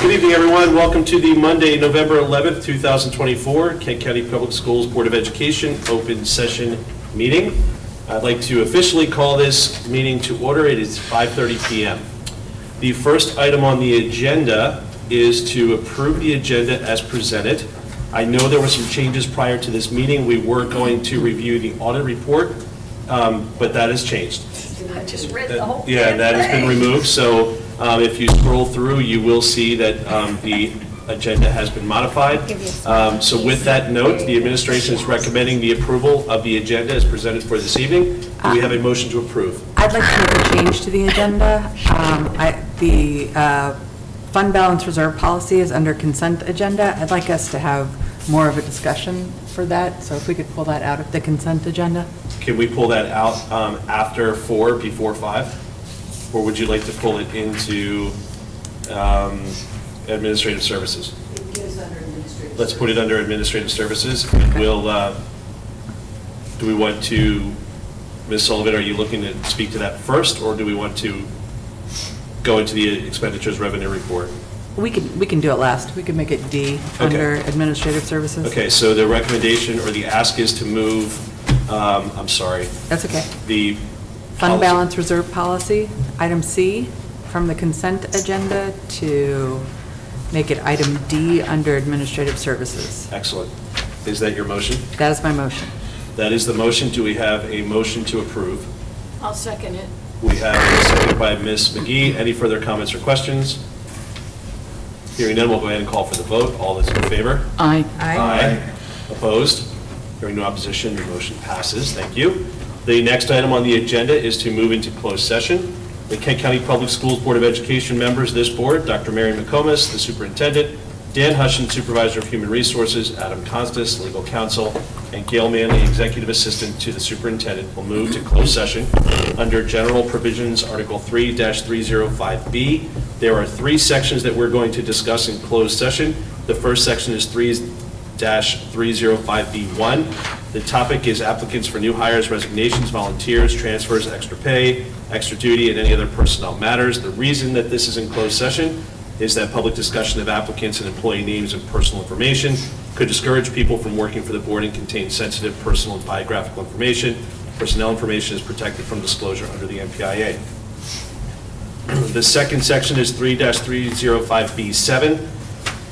Good evening, everyone. Welcome to the Monday, November 11th, 2024, Kent County Public Schools Board of Education open session meeting. I'd like to officially call this meeting to order. It is 5:30 p.m. The first item on the agenda is to approve the agenda as presented. I know there were some changes prior to this meeting. We were going to review the audit report, but that has changed. I just read the whole thing. Yeah, that has been removed, so if you scroll through, you will see that the agenda has been modified. So with that note, the administration is recommending the approval of the agenda as presented for this evening. Do we have a motion to approve? I'd like to make a change to the agenda. The fund balance reserve policy is under consent agenda. I'd like us to have more of a discussion for that, so if we could pull that out of the consent agenda. Can we pull that out after 4, before 5? Or would you like to pull it into administrative services? It goes under administrative. Let's put it under administrative services. And we'll, do we want to, Ms. Sullivan, are you looking to speak to that first, or do we want to go into the expenditures revenue report? We can do it last. We could make it D under administrative services. Okay, so the recommendation or the ask is to move, I'm sorry, That's okay. the Fund policy- balance reserve policy, item C, from the consent agenda to make it item D under administrative services. Excellent. Is that your motion? That is my motion. That is the motion. Do we have a motion to approve? I'll second it. We have a second by Ms. McGee. Any further comments or questions? Hearing none, we'll go ahead and call for the vote. All those in favor? Aye. Opposed? Hearing no opposition, the motion passes. Thank you. The next item on the agenda is to move into closed session. The Kent County Public Schools Board of Education members of this board, Dr. Mary McComas, the superintendent, Dan Hushin, supervisor of human resources, Adam Constas, legal counsel, and Gail Manley, executive assistant to the superintendent, will move to closed session under general provisions, Article 3-305B. There are 3 sections that we're going to discuss in closed session. The first section is 3-305B1. The topic is applicants for new hires, resignations, volunteers, transfers, extra pay, extra duty, and any other personnel matters. The reason that this is in closed session is that public discussion of applicants and employee names and personal information could discourage people from working for the board and contain sensitive personal and biographical information. Personnel information is protected from disclosure under the MPIA. The second section is 3-305B7.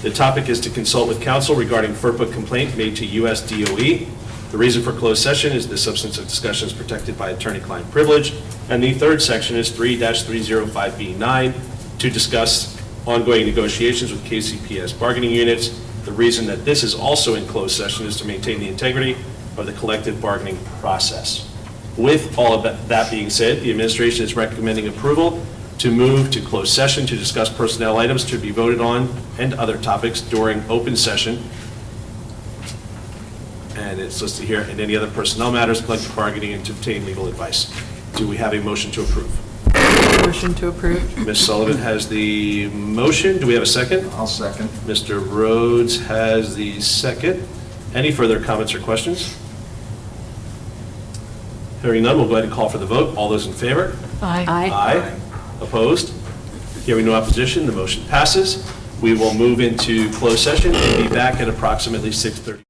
The topic is to consult with counsel regarding FERPA complaint made to US DOE. The reason for closed session is the substance of discussion is protected by attorney-client privilege. And the third section is 3-305B9 to discuss ongoing negotiations with KCPS bargaining units. The reason that this is also in closed session is to maintain the integrity of the collective bargaining process. With all of that being said, the administration is recommending approval to move to closed session to discuss personnel items to be voted on and other topics during open session. And it's listed here, and any other personnel matters, collective bargaining, and to obtain legal advice. Do we have a motion to approve? Motion to approve. Ms. Sullivan has the motion. Do we have a second? I'll second. Mr. Rhodes has the second. Any further comments or questions? Hearing none, we'll go ahead and call for the vote. All those in favor? Aye. Opposed? Hearing no opposition, the motion passes. We will move into closed session and be back at approximately 6:30.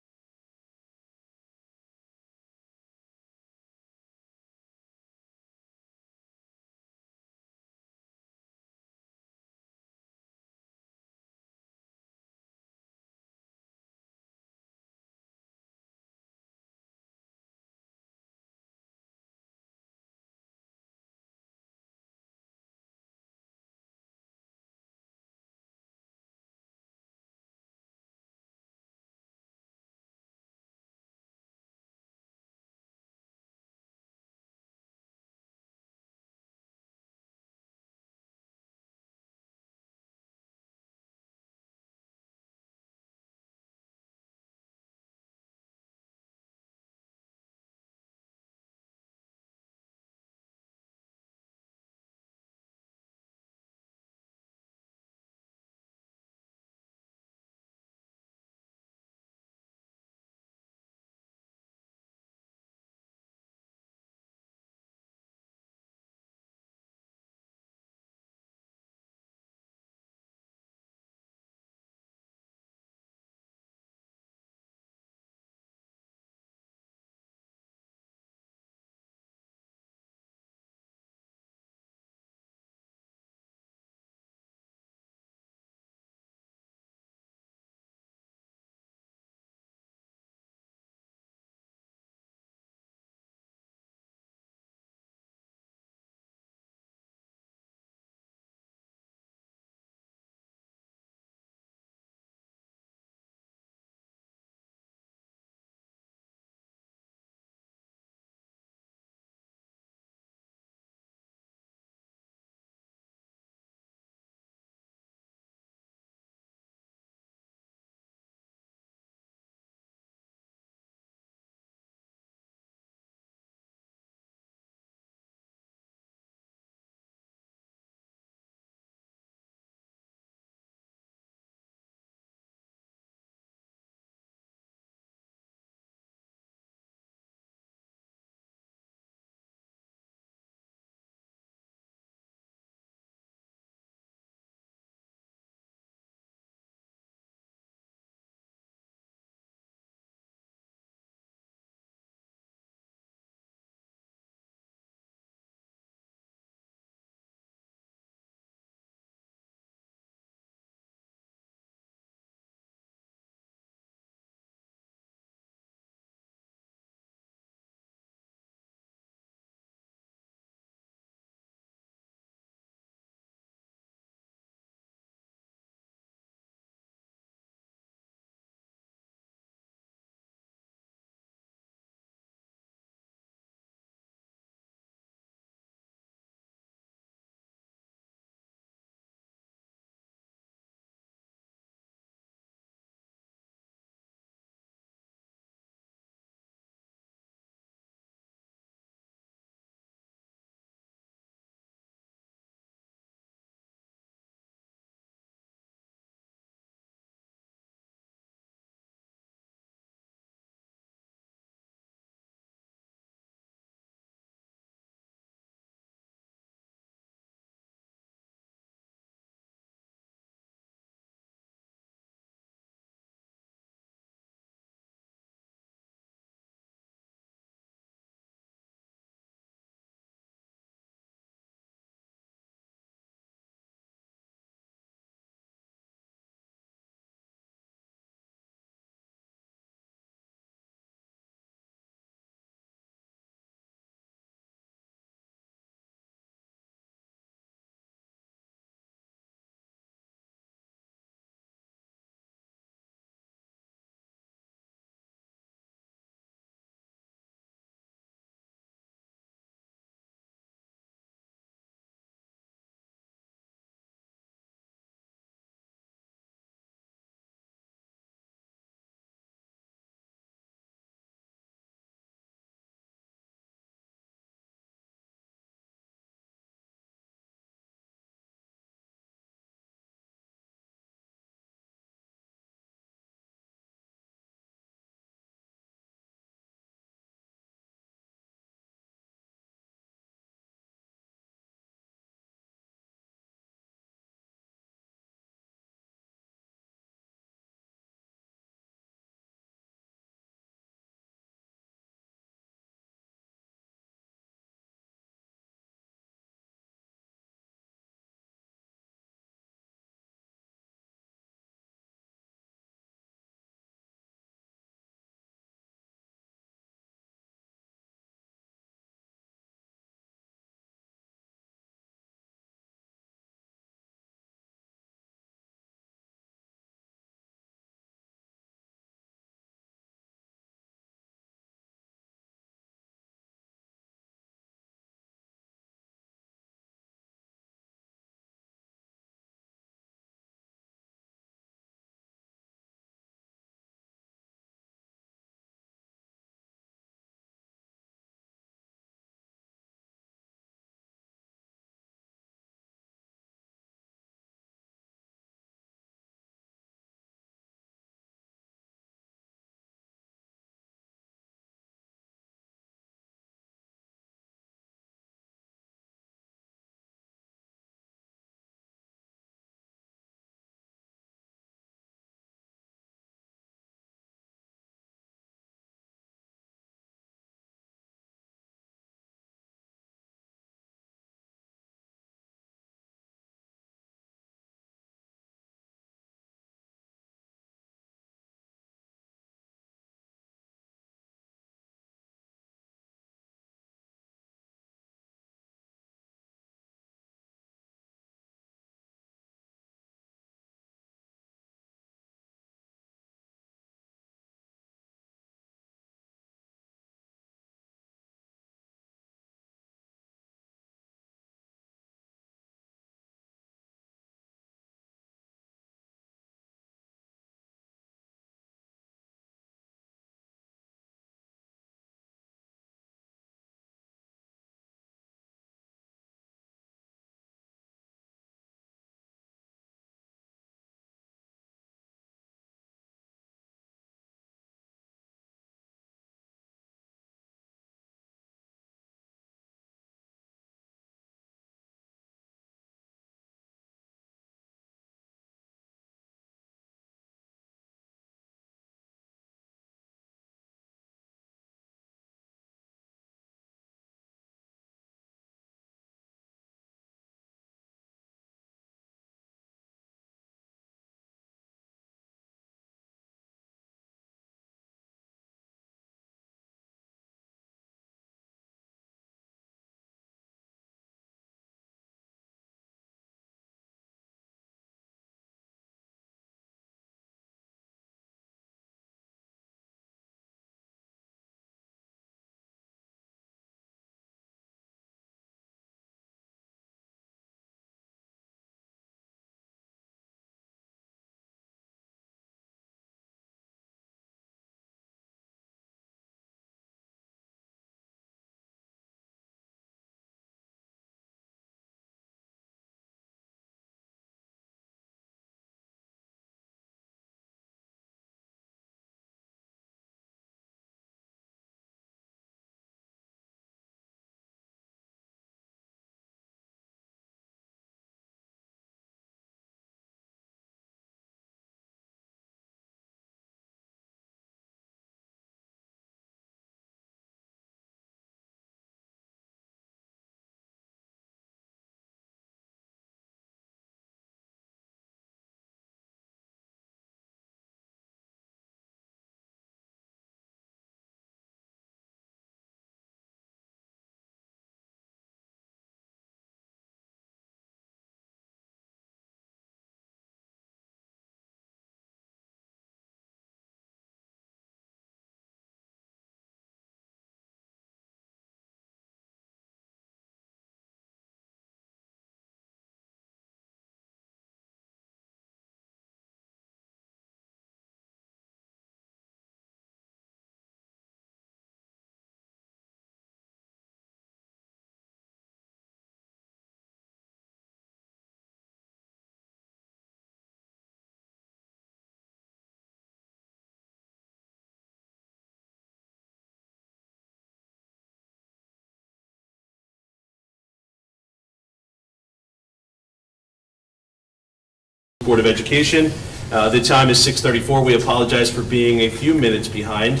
Board of Education. The time is 6:34. We apologize for being a few minutes behind.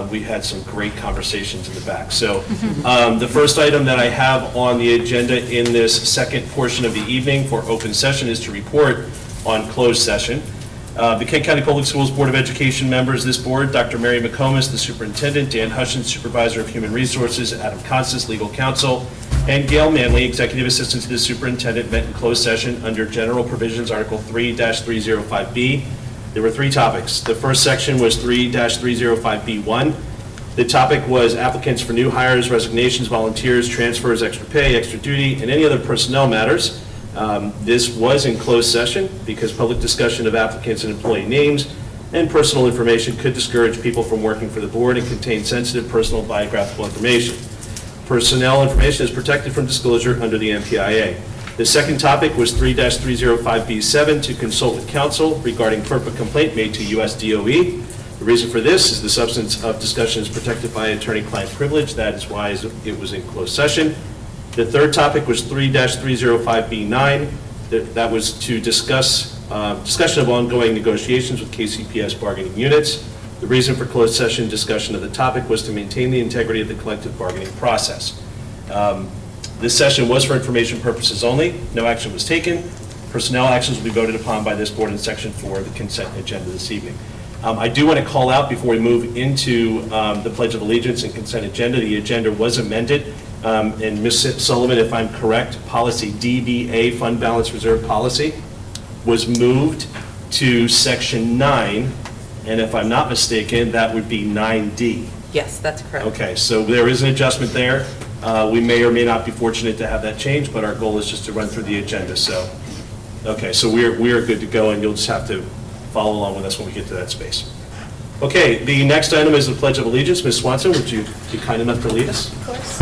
We had some great conversations in the back. So the first item that I have on the agenda in this second portion of the evening for open session is to report on closed session. The Kent County Public Schools Board of Education members, this board, Dr. Mary McComas, the superintendent, Dan Hutchins, supervisor of human resources, Adam Constance, legal counsel, and Gail Manley, executive assistant to the superintendent, met in closed session under general provisions, Article 3-305B. There were three topics. The first section was 3-305B1. The topic was applicants for new hires, resignations, volunteers, transfers, extra pay, extra duty, and any other personnel matters. This was in closed session because public discussion of applicants and employee names and personal information could discourage people from working for the board and contain sensitive personal biographical information. Personnel information is protected from disclosure under the MPIA. The second topic was 3-305B7 to consult with counsel regarding FERPA complaint made to US DOE. The reason for this is the substance of discussion is protected by attorney-client privilege. That is why it was in closed session. The third topic was 3-305B9. That was to discussion of ongoing negotiations with KCPS bargaining units. The reason for closed session discussion of the topic was to maintain the integrity of the collective bargaining process. This session was for information purposes only. No action was taken. Personnel actions will be voted upon by this board in Section 4 of the consent agenda this evening. I do want to call out before we move into the Pledge of Allegiance and consent agenda, the agenda was amended. And Ms. Sullivan, if I'm correct, policy DBA, fund balance reserve policy, was moved to Section 9. And if I'm not mistaken, that would be 9D. Yes, that's correct. Okay, so there is an adjustment there. We may or may not be fortunate to have that change, but our goal is just to run through the agenda. So, okay, so we are good to go, and you'll just have to follow along with us when we get to that space. Okay, the next item is the Pledge of Allegiance. Ms. Swanson, would you be kind enough to lead us? Of course.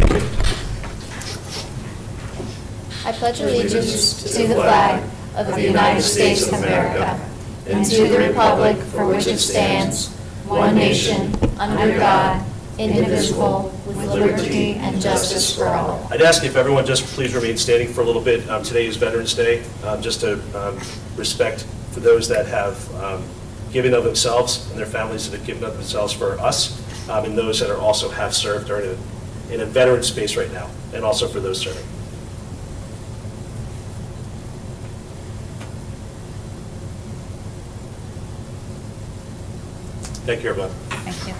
I pledge allegiance to the flag of the United States of America and to the republic for which it stands, one nation, under God, indivisible, with liberty and justice for all. I'd ask if everyone just please remain standing for a little bit. Today is Veterans Day, just to respect for those that have given of themselves and their families that have given of themselves for us, and those that are also have served or in a veteran space right now, and also for those serving. Thank you, everyone. Thank you.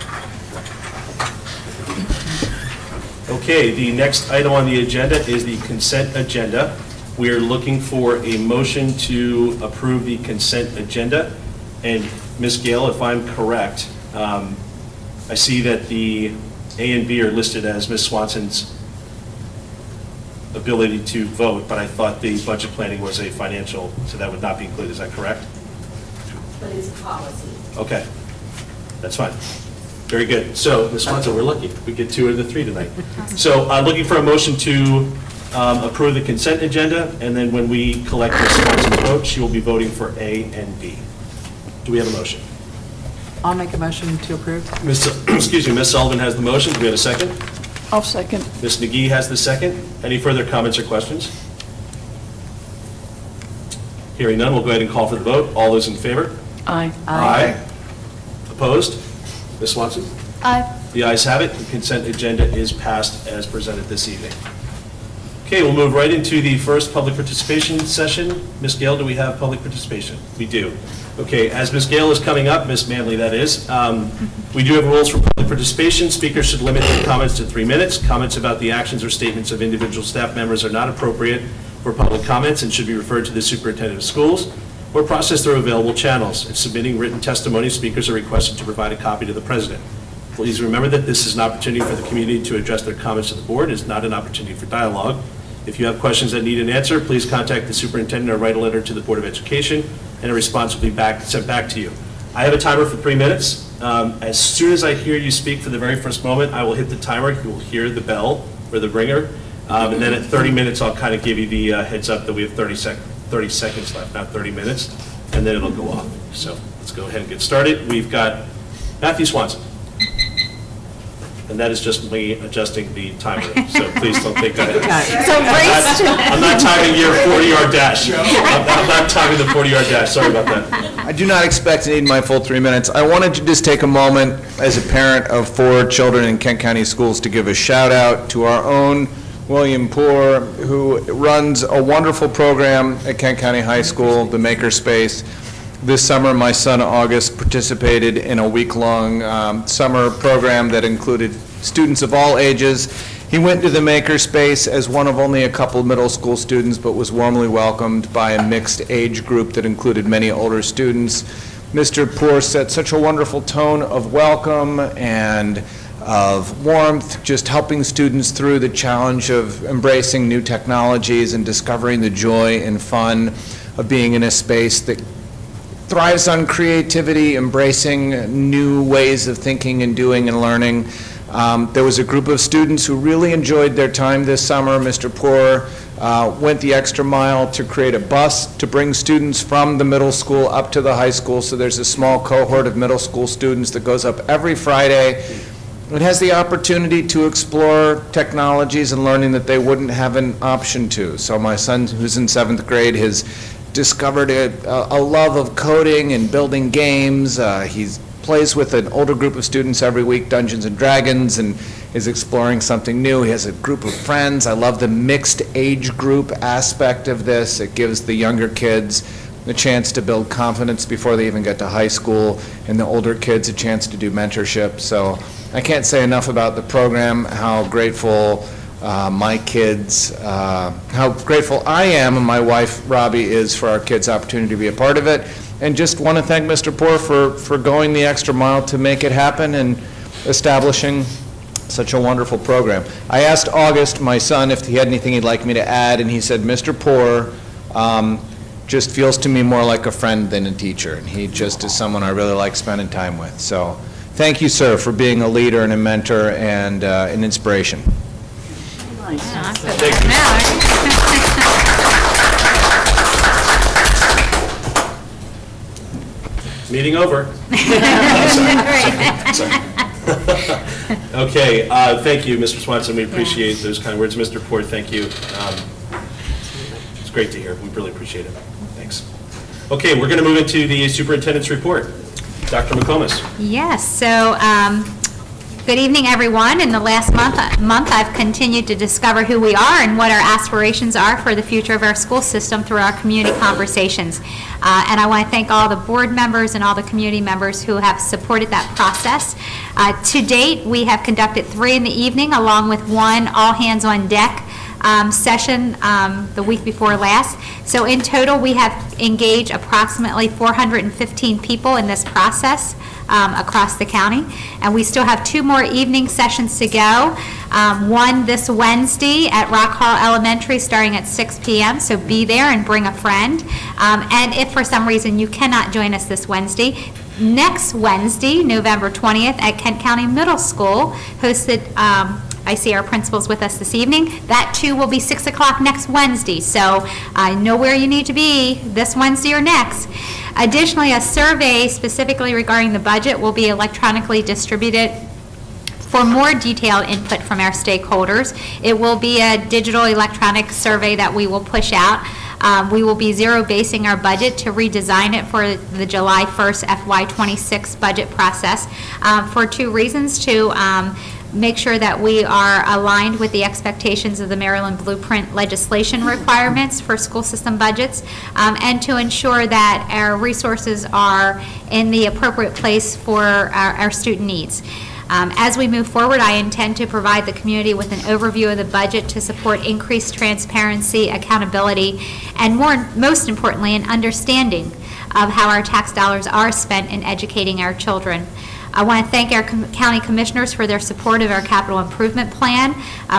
Okay, the next item on the agenda is the consent agenda. We are looking for a motion to approve the consent agenda. And Ms. Gale, if I'm correct, I see that the A and B are listed as Ms. Swanson's ability to vote, but I thought the budget planning was a financial, so that would not be included. Is that correct? But it's policy. Okay, that's fine. Very good. So, Ms. Swanson, we're lucky. We get 2 of the 3 tonight. So I'm looking for a motion to approve the consent agenda, and then when we collect Ms. Swanson's vote, she will be voting for A and B. Do we have a motion? I'll make a motion to approve. Ms. Sullivan has the motion. Do we have a second? I'll second. Ms. McGee has the second. Any further comments or questions? Hearing none, we'll go ahead and call for the vote. All those in favor? Aye. Aye. Opposed? Ms. Swanson? Aye. The ayes have it. The consent agenda is passed as presented this evening. Okay, we'll move right into the first public participation session. Ms. Gale, do we have public participation? We do. Okay, as Ms. Gale is coming up, Ms. Manley, that is, we do have rules for public participation. Speakers should limit their comments to 3 minutes. Comments about the actions or statements of individual staff members are not appropriate for public comments and should be referred to the superintendent of schools or processed through available channels. In submitting written testimony, speakers are requested to provide a copy to the president. Please remember that this is an opportunity for the community to address their comments to the board. It is not an opportunity for dialogue. If you have questions that need an answer, please contact the superintendent or write a letter to the Board of Education, and a response will be sent back to you. I have a timer for 3 minutes. As soon as I hear you speak for the very first moment, I will hit the timer. You will hear the bell or the ringer. And then at 30 minutes, I'll kind of give you the heads up that we have 30 seconds left, not 30 minutes, and then it'll go off. So let's go ahead and get started. We've got Matthew Swanson. and that is just me adjusting the timer, so please don't think that. So race to... I'm not timing your 40-yard dash. I'm not timing the 40-yard dash, sorry about that. I do not expect to need my full 3 minutes. I wanted to just take a moment as a parent of 4 children in Kent County Schools to give a shout out to our own William Poor, who runs a wonderful program at Kent County High School, the Makerspace. This summer, my son August participated in a week-long summer program that included students of all ages. He went to the Makerspace as one of only a couple middle school students, but was warmly welcomed by a mixed age group that included many older students. Mr. Poor set such a wonderful tone of welcome and of warmth, just helping students through the challenge of embracing new technologies and discovering the joy and fun of being in a space that thrives on creativity, embracing new ways of thinking and doing and learning. There was a group of students who really enjoyed their time this summer. Mr. Poor went the extra mile to create a bus to bring students from the middle school up to the high school. So there's a small cohort of middle school students that goes up every Friday. It has the opportunity to explore technologies and learning that they wouldn't have an option to. So my son, who's in 7th grade, has discovered a love of coding and building games. He plays with an older group of students every week, Dungeons and Dragons, and is exploring something new. He has a group of friends. I love the mixed age group aspect of this. It gives the younger kids a chance to build confidence before they even get to high school, and the older kids a chance to do mentorship. So I can't say enough about the program, how grateful my kids, how grateful I am and my wife Robbie is for our kids' opportunity to be a part of it. And just want to thank Mr. Poor for going the extra mile to make it happen and establishing such a wonderful program. I asked August, my son, if he had anything he'd like me to add, and he said, Mr. Poor just feels to me more like a friend than a teacher, and he just is someone I really like spending time with. So thank you, sir, for being a leader and a mentor and an inspiration. Meeting over. Sorry. Okay, thank you, Mr. Swanson. We appreciate those kind words. Mr. Poor, thank you. It's great to hear. We really appreciate it. Thanks. Okay, we're going to move into the superintendent's report. Dr. McComas. Yes, so good evening, everyone. In the last month, I've continued to discover who we are and what our aspirations are for the future of our school system through our community conversations. And I want to thank all the board members and all the community members who have supported that process. To date, we have conducted 3 in the evening, along with 1 all-hands-on-deck session the week before last. So in total, we have engaged approximately 415 people in this process across the county. And we still have 2 more evening sessions to go. One this Wednesday at Rock Hall Elementary starting at 6 p.m. So be there and bring a friend. And if for some reason you cannot join us this Wednesday, next Wednesday, November 20th, at Kent County Middle School, hosted, I see our principals with us this evening. That too will be 6 o'clock next Wednesday. So know where you need to be this Wednesday or next. Additionally, a survey specifically regarding the budget will be electronically distributed for more detailed input from our stakeholders. It will be a digital electronic survey that we will push out. We will be zero-basing our budget to redesign it for the July 1st FY26 budget process for 2 reasons. To make sure that we are aligned with the expectations of the Maryland Blueprint legislation requirements for school system budgets, and to ensure that our resources are in the appropriate place for our student needs. As we move forward, I intend to provide the community with an overview of the budget to support increased transparency, accountability, and most importantly, an understanding of how our tax dollars are spent in educating our children. I want to thank our county commissioners for their support of our capital improvement plan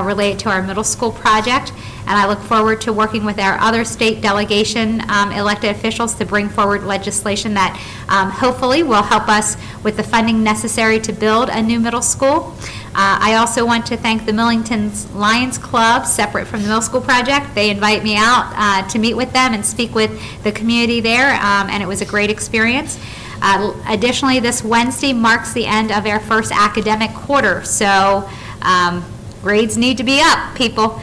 related to our middle school project, and I look forward to working with our other state delegation elected officials to bring forward legislation that hopefully will help us with the funding necessary to build a new middle school. I also want to thank the Millington Lions Club, separate from the middle school project. They invite me out to meet with them and speak with the community there, and it was a great experience. Additionally, this Wednesday marks the end of our first academic quarter, so grades need to be up, people.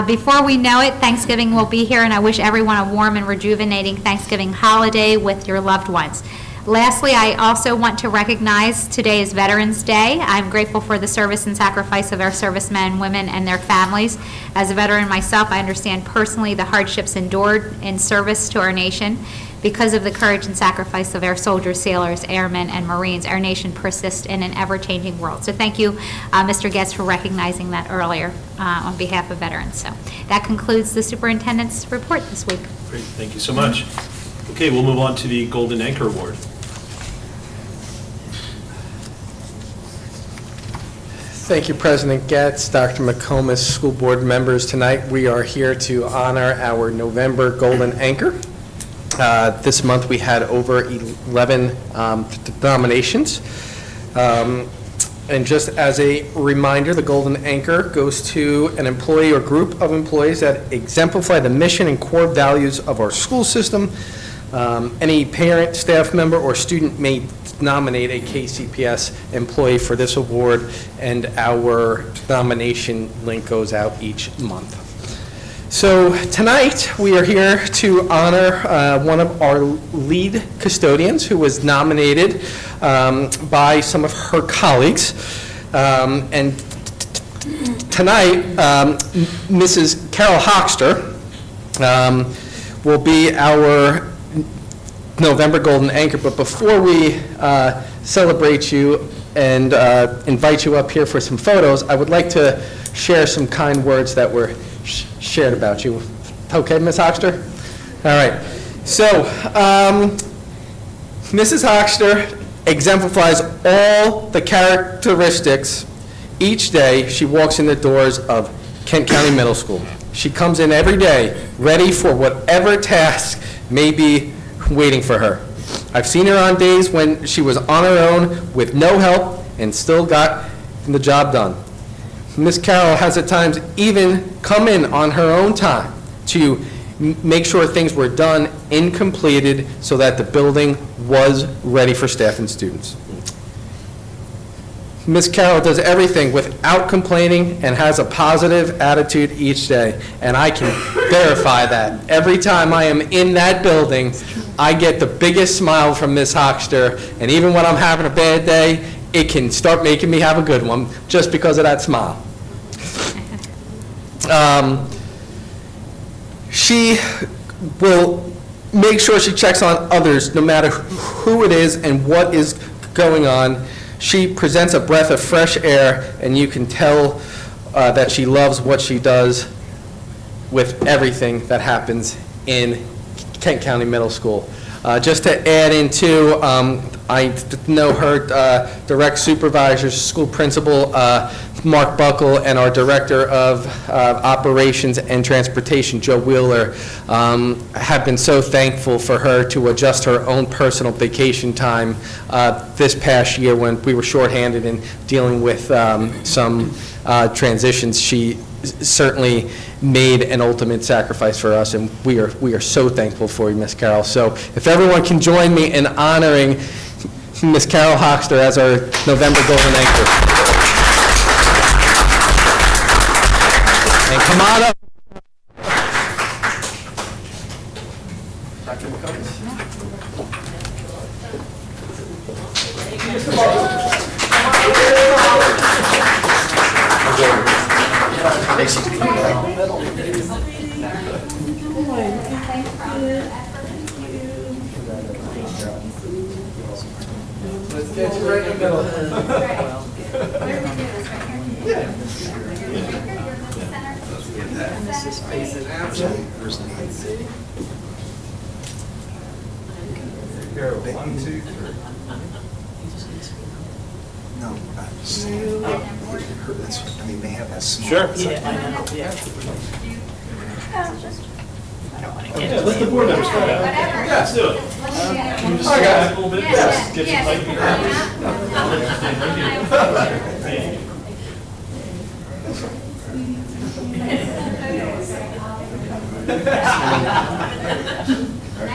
Before we know it, Thanksgiving will be here, and I wish everyone a warm and rejuvenating Thanksgiving holiday with your loved ones. Lastly, I also want to recognize today is Veterans Day. I'm grateful for the service and sacrifice of our servicemen and women and their families. As a veteran myself, I understand personally the hardships endured in service to our nation. Because of the courage and sacrifice of our soldiers, sailors, airmen, and Marines, our nation persists in an ever-changing world. So thank you, Mr. Getz, for recognizing that earlier on behalf of veterans. So that concludes the superintendent's report this week. Great, thank you so much. Okay, we'll move on to the Golden Anchor Award. Thank you, President Getz, Dr. McComas, school board members. Tonight, we are here to honor our November Golden Anchor. This month, we had over 11 nominations. And just as a reminder, the Golden Anchor goes to an employee or group of employees that exemplify the mission and core values of our school system. Any parent, staff member, or student may nominate a KCPS employee for this award, and our nomination link goes out each month. So tonight, we are here to honor one of our lead custodians who was nominated by some of her colleagues. And tonight, Mrs. Carol Hochster will be our November Golden Anchor. But before we celebrate you and invite you up here for some photos, I would like to share some kind words that were shared about you. Okay, Ms. Hochster? All right. So, Mrs. Hochster exemplifies all the characteristics each day she walks in the doors of Kent County Middle School. She comes in every day ready for whatever task may be waiting for her. I've seen her on days when she was on her own with no help and still got the job done. Miss Carroll has at times even come in on her own time to make sure things were done and completed so that the building was ready for staff and students. Miss Carroll does everything without complaining and has a positive attitude each day, and I can verify that. Every time I am in that building, I get the biggest smile from Miss Hochster, and even when I'm having a bad day, it can start making me have a good one just because of that smile. She will make sure she checks on others no matter who it is and what is going on. She presents a breath of fresh air, and you can tell that she loves what she does with everything that happens in Kent County Middle School. Just to add into, I know her direct supervisors, school principal Mark Buckle, and our director of operations and transportation, Joe Wheeler, have been so thankful for her to adjust her own personal vacation time this past year when we were shorthanded in dealing with some transitions. She certainly made an ultimate sacrifice for us, and we are so thankful for you, Miss Carroll. So if everyone can join me in honoring Miss Carol Hochster as our November Golden Anchor. And come on up. Dr. McComas. Let's get you right in the middle. One, two, three. No, I mean, they have that small. Sure. Yeah, let the board members start out. Yeah, let's do it. Can you just stand back a little bit? Yes. Get some light here.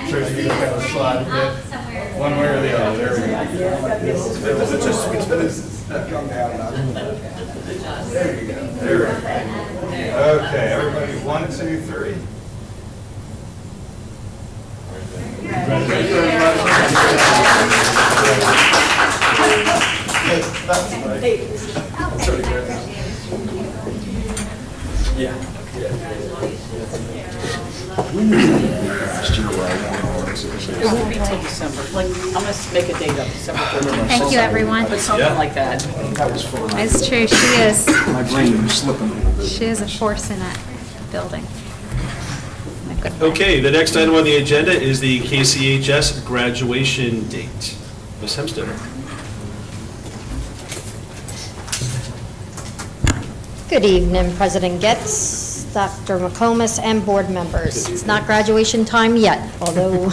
Try to get a slide a bit. One way or the other, there we go. There we go. Okay, everybody, 1, 2, 3. It won't be till December, like, I'm gonna make a date up, December 31st. Thank you, everyone. But something like that. It's true, she is, My brain was slipping a little bit. she is a force in that building. My goodness. Okay, the next item on the agenda is the KCHS graduation date. Ms. Hempstead. Good evening, President Getz, Dr. McComas, and board members. It's not graduation time yet, although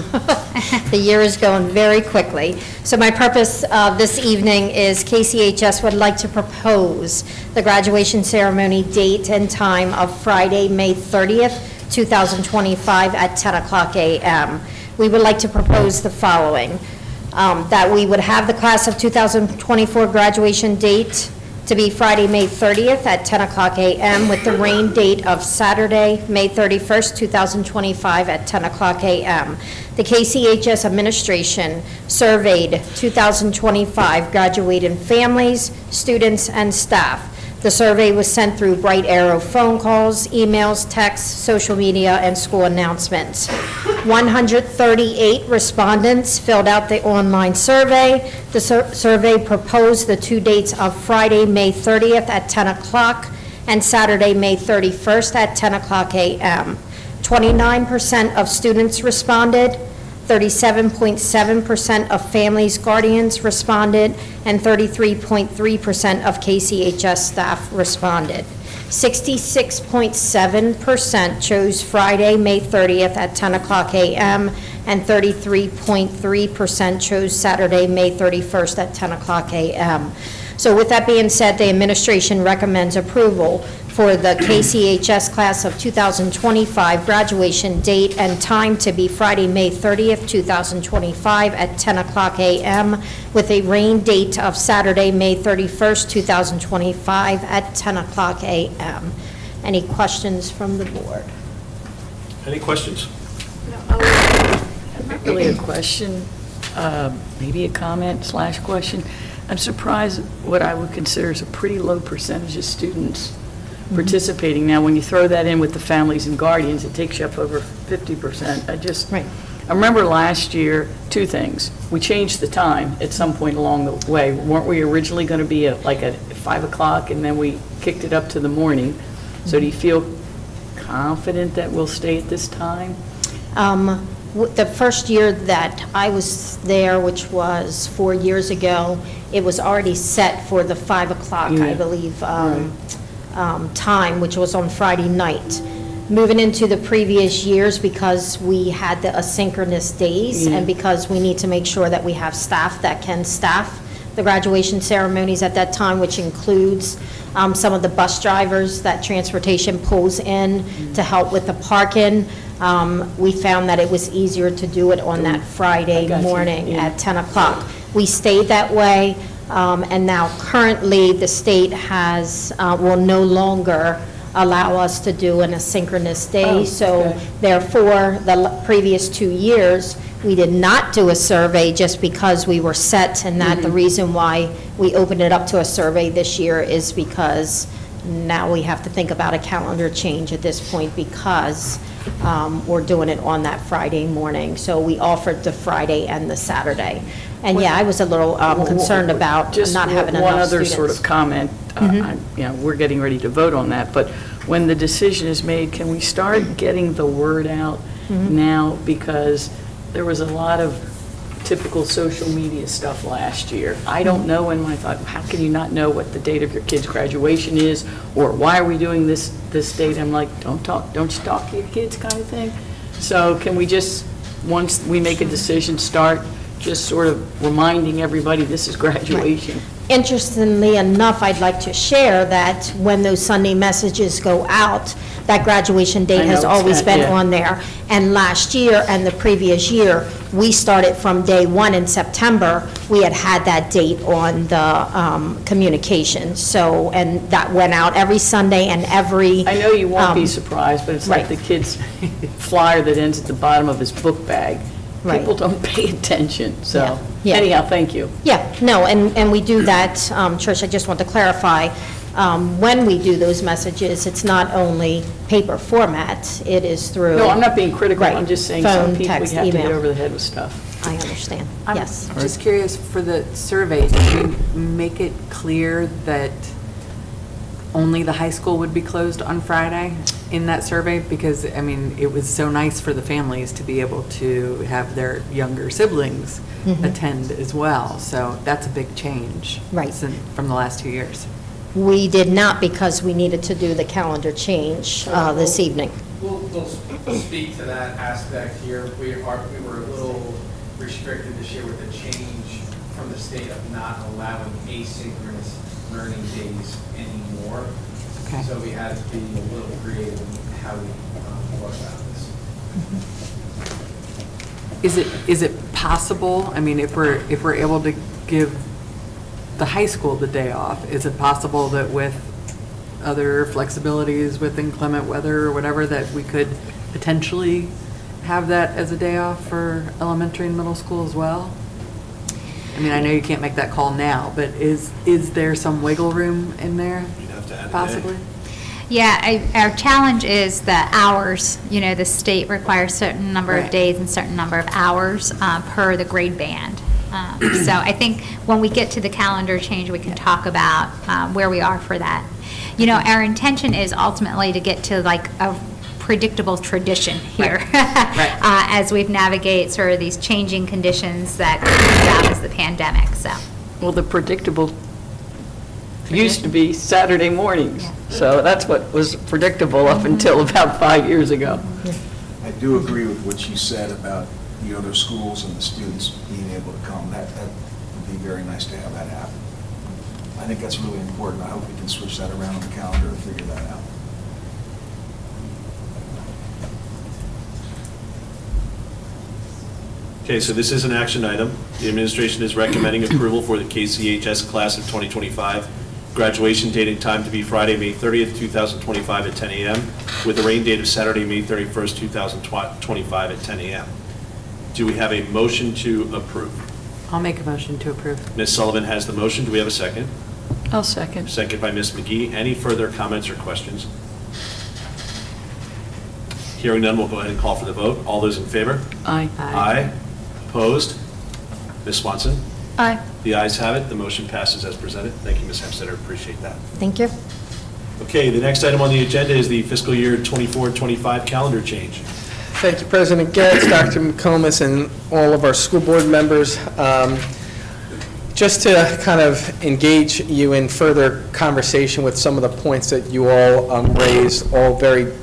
the year is going very quickly. So my purpose this evening is KCHS would like to propose the graduation ceremony date and time of Friday, May 30th, 2025 at 10 o'clock a.m. We would like to propose the following, that we would have the class of 2024 graduation date to be Friday, May 30th at 10 o'clock a.m. with the rain date of Saturday, May 31st, 2025 at 10 o'clock a.m. The KCHS administration surveyed 2025 graduating families, students, and staff. The survey was sent through Bright Arrow phone calls, emails, texts, social media, and school announcements. 138 respondents filled out the online survey. The survey proposed the two dates of Friday, May 30th at 10 o'clock and Saturday, May 31st at 10 o'clock a.m. 29% of students responded, 37.7% of families, guardians responded, and 33.3% of KCHS staff responded. 66.7% chose Friday, May 30th at 10 o'clock a.m., and 33.3% chose Saturday, May 31st at 10 o'clock a.m. So with that being said, the administration recommends approval for the KCHS class of 2025 graduation date and time to be Friday, May 30th, 2025 at 10 o'clock a.m. with a rain date of Saturday, May 31st, 2025 at 10 o'clock a.m. Any questions from the board? Any questions? Not really a question, maybe a comment / question. I'm surprised what I would consider is a pretty low percentage of students participating. Now, when you throw that in with the families and guardians, it takes you up over 50%. Right. I remember last year, two things. We changed the time at some point along the way. Weren't we originally going to be at 5 o'clock, and then we kicked it up to the morning? So do you feel confident that we'll stay at this time? The first year that I was there, which was 4 years ago, it was already set for the 5 o'clock, I believe, time, which was on Friday night. Moving into the previous years, because we had the asynchronous days, and because we need to make sure that we have staff that can staff the graduation ceremonies at that time, which includes some of the bus drivers that transportation pulls in to help with the parking. We found that it was easier to do it on that Friday morning at 10 o'clock. We stayed that way, and now currently the state will no longer allow us to do an asynchronous day. So therefore, the previous 2 years, we did not do a survey just because we were set, and that the reason why we opened it up to a survey this year is because now we have to think about a calendar change at this point because we're doing it on that Friday morning. So we offered the Friday and the Saturday. And yeah, I was a little concerned about not having enough students. Just one other sort of comment. We're getting ready to vote on that, but when the decision is made, can we start getting the word out now? Because there was a lot of typical social media stuff last year. I don't know, and I thought, how can you not know what the date of your kid's graduation is, or why are we doing this date? I'm like, don't you talk to your kids kind of thing. So can we just, once we make a decision, start just sort of reminding everybody this is graduation. Interestingly enough, I'd like to share that when those Sunday messages go out, that graduation I date know has it's always that, been yeah. on there. And last year and the previous year, we started from day one in September, we had that date on the communication. So, and that went out every Sunday and every. I know you won't be um, surprised, but it's like right. the kid's flyer that ends at the bottom of his book bag. Right. People don't pay attention, so Yeah, yeah. anyhow, thank you. Yeah, no, and we do that, Trish, I just want to clarify, when we do those messages, it's not only paper format, it is through. No, I'm not being critical, Right. I'm just saying some Phone, people, we text, have to get email. over the head with stuff. I understand, yes. Just curious, for the survey, did you make it clear that only the high school would be closed on Friday in that survey? Because, I mean, it was so nice for the families to be able to have their younger siblings attend as well. So that's a big change. Right. From the last 2 years. We did not because we needed to do the calendar change this evening. We'll speak to that aspect here. We were a little restricted this year with the change from the state of not allowing asynchronous learning days anymore. Okay. So we had to be a little creative in how we thought about this. Is it possible, I mean, if we're able to give the high school the day off, is it possible that with other flexibilities with inclement weather or whatever, that we could potentially have that as a day off for elementary and middle school as well? I mean, I know you can't make that call now, but is there some wiggle room in there, You'd have to add a day. possibly? Yeah, our challenge is the hours. You know, the state requires certain number of Right. days and certain number of hours per the grade band. So I think when we get to the calendar change, we can talk about where we are for that. You know, our intention is ultimately to get to like a predictable tradition here as we navigate sort of these changing conditions that come about as the pandemic, so. Well, the predictable used to be Saturday mornings, so that's what was predictable up until about 5 years ago. I do agree with what you said about the other schools and the students being able to come. That would be very nice to have that happen. I think that's really important. I hope we can switch that around on the calendar and figure that out. Okay, so this is an action item. The administration is recommending approval for the KCHS class of 2025. Graduation date and time to be Friday, May 30th, 2025 at 10 a.m., with a rain date of Saturday, May 31st, 2025 at 10 a.m. Do we have a motion to approve? I'll make a motion to approve. Ms. Sullivan has the motion. Do we have a second? I'll second. Second by Ms. McGee. Any further comments or questions? Hearing none, we'll go ahead and call for the vote. All those in favor? Aye. Aye. Opposed? Ms. Swanson? Aye. The ayes have it. The motion passes as presented. Thank you, Ms. Hempstetter. Appreciate that. Thank you. Okay, the next item on the agenda is the fiscal year 24-25 calendar change. Thank you, President Getz, Dr. McComas, and all of our school board members. Just to kind of engage you in further conversation with some of the points that you all raised, all very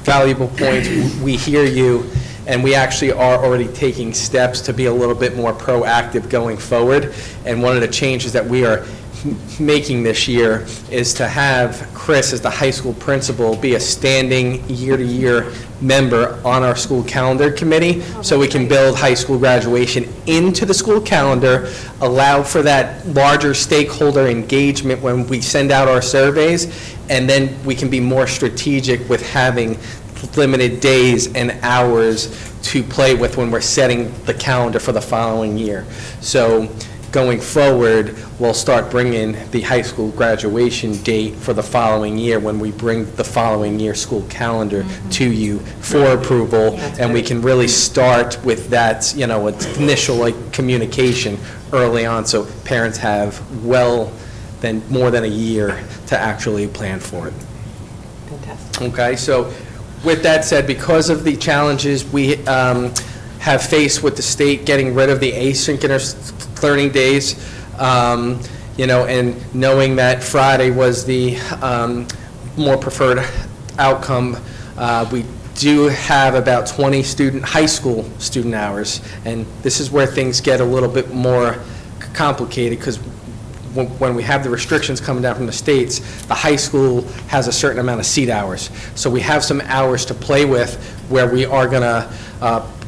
valuable points. We hear you, and we actually are already taking steps to be a little bit more proactive going forward. And one of the changes that we are making this year is to have Chris, as the high school principal, be a standing year-to-year member on our school calendar committee, so we can build high school graduation into the school calendar, allow for that larger stakeholder engagement when we send out our surveys, and then we can be more strategic with having limited days and hours to play with when we're setting the calendar for the following year. So going forward, we'll start bringing the high school graduation date for the following year when we bring the following year school calendar to you for approval, and we can really start with that, you know, initial like communication early on, so parents have more than a year to actually plan for it. Fantastic. Okay, so with that said, because of the challenges we have faced with the state getting rid of the asynchronous learning days, you know, and knowing that Friday was the more preferred outcome, we do have about 20 high school student hours, and this is where things get a little bit more complicated, because when we have the restrictions coming down from the states, the high school has a certain amount of seat hours. So we have some hours to play with where we are going to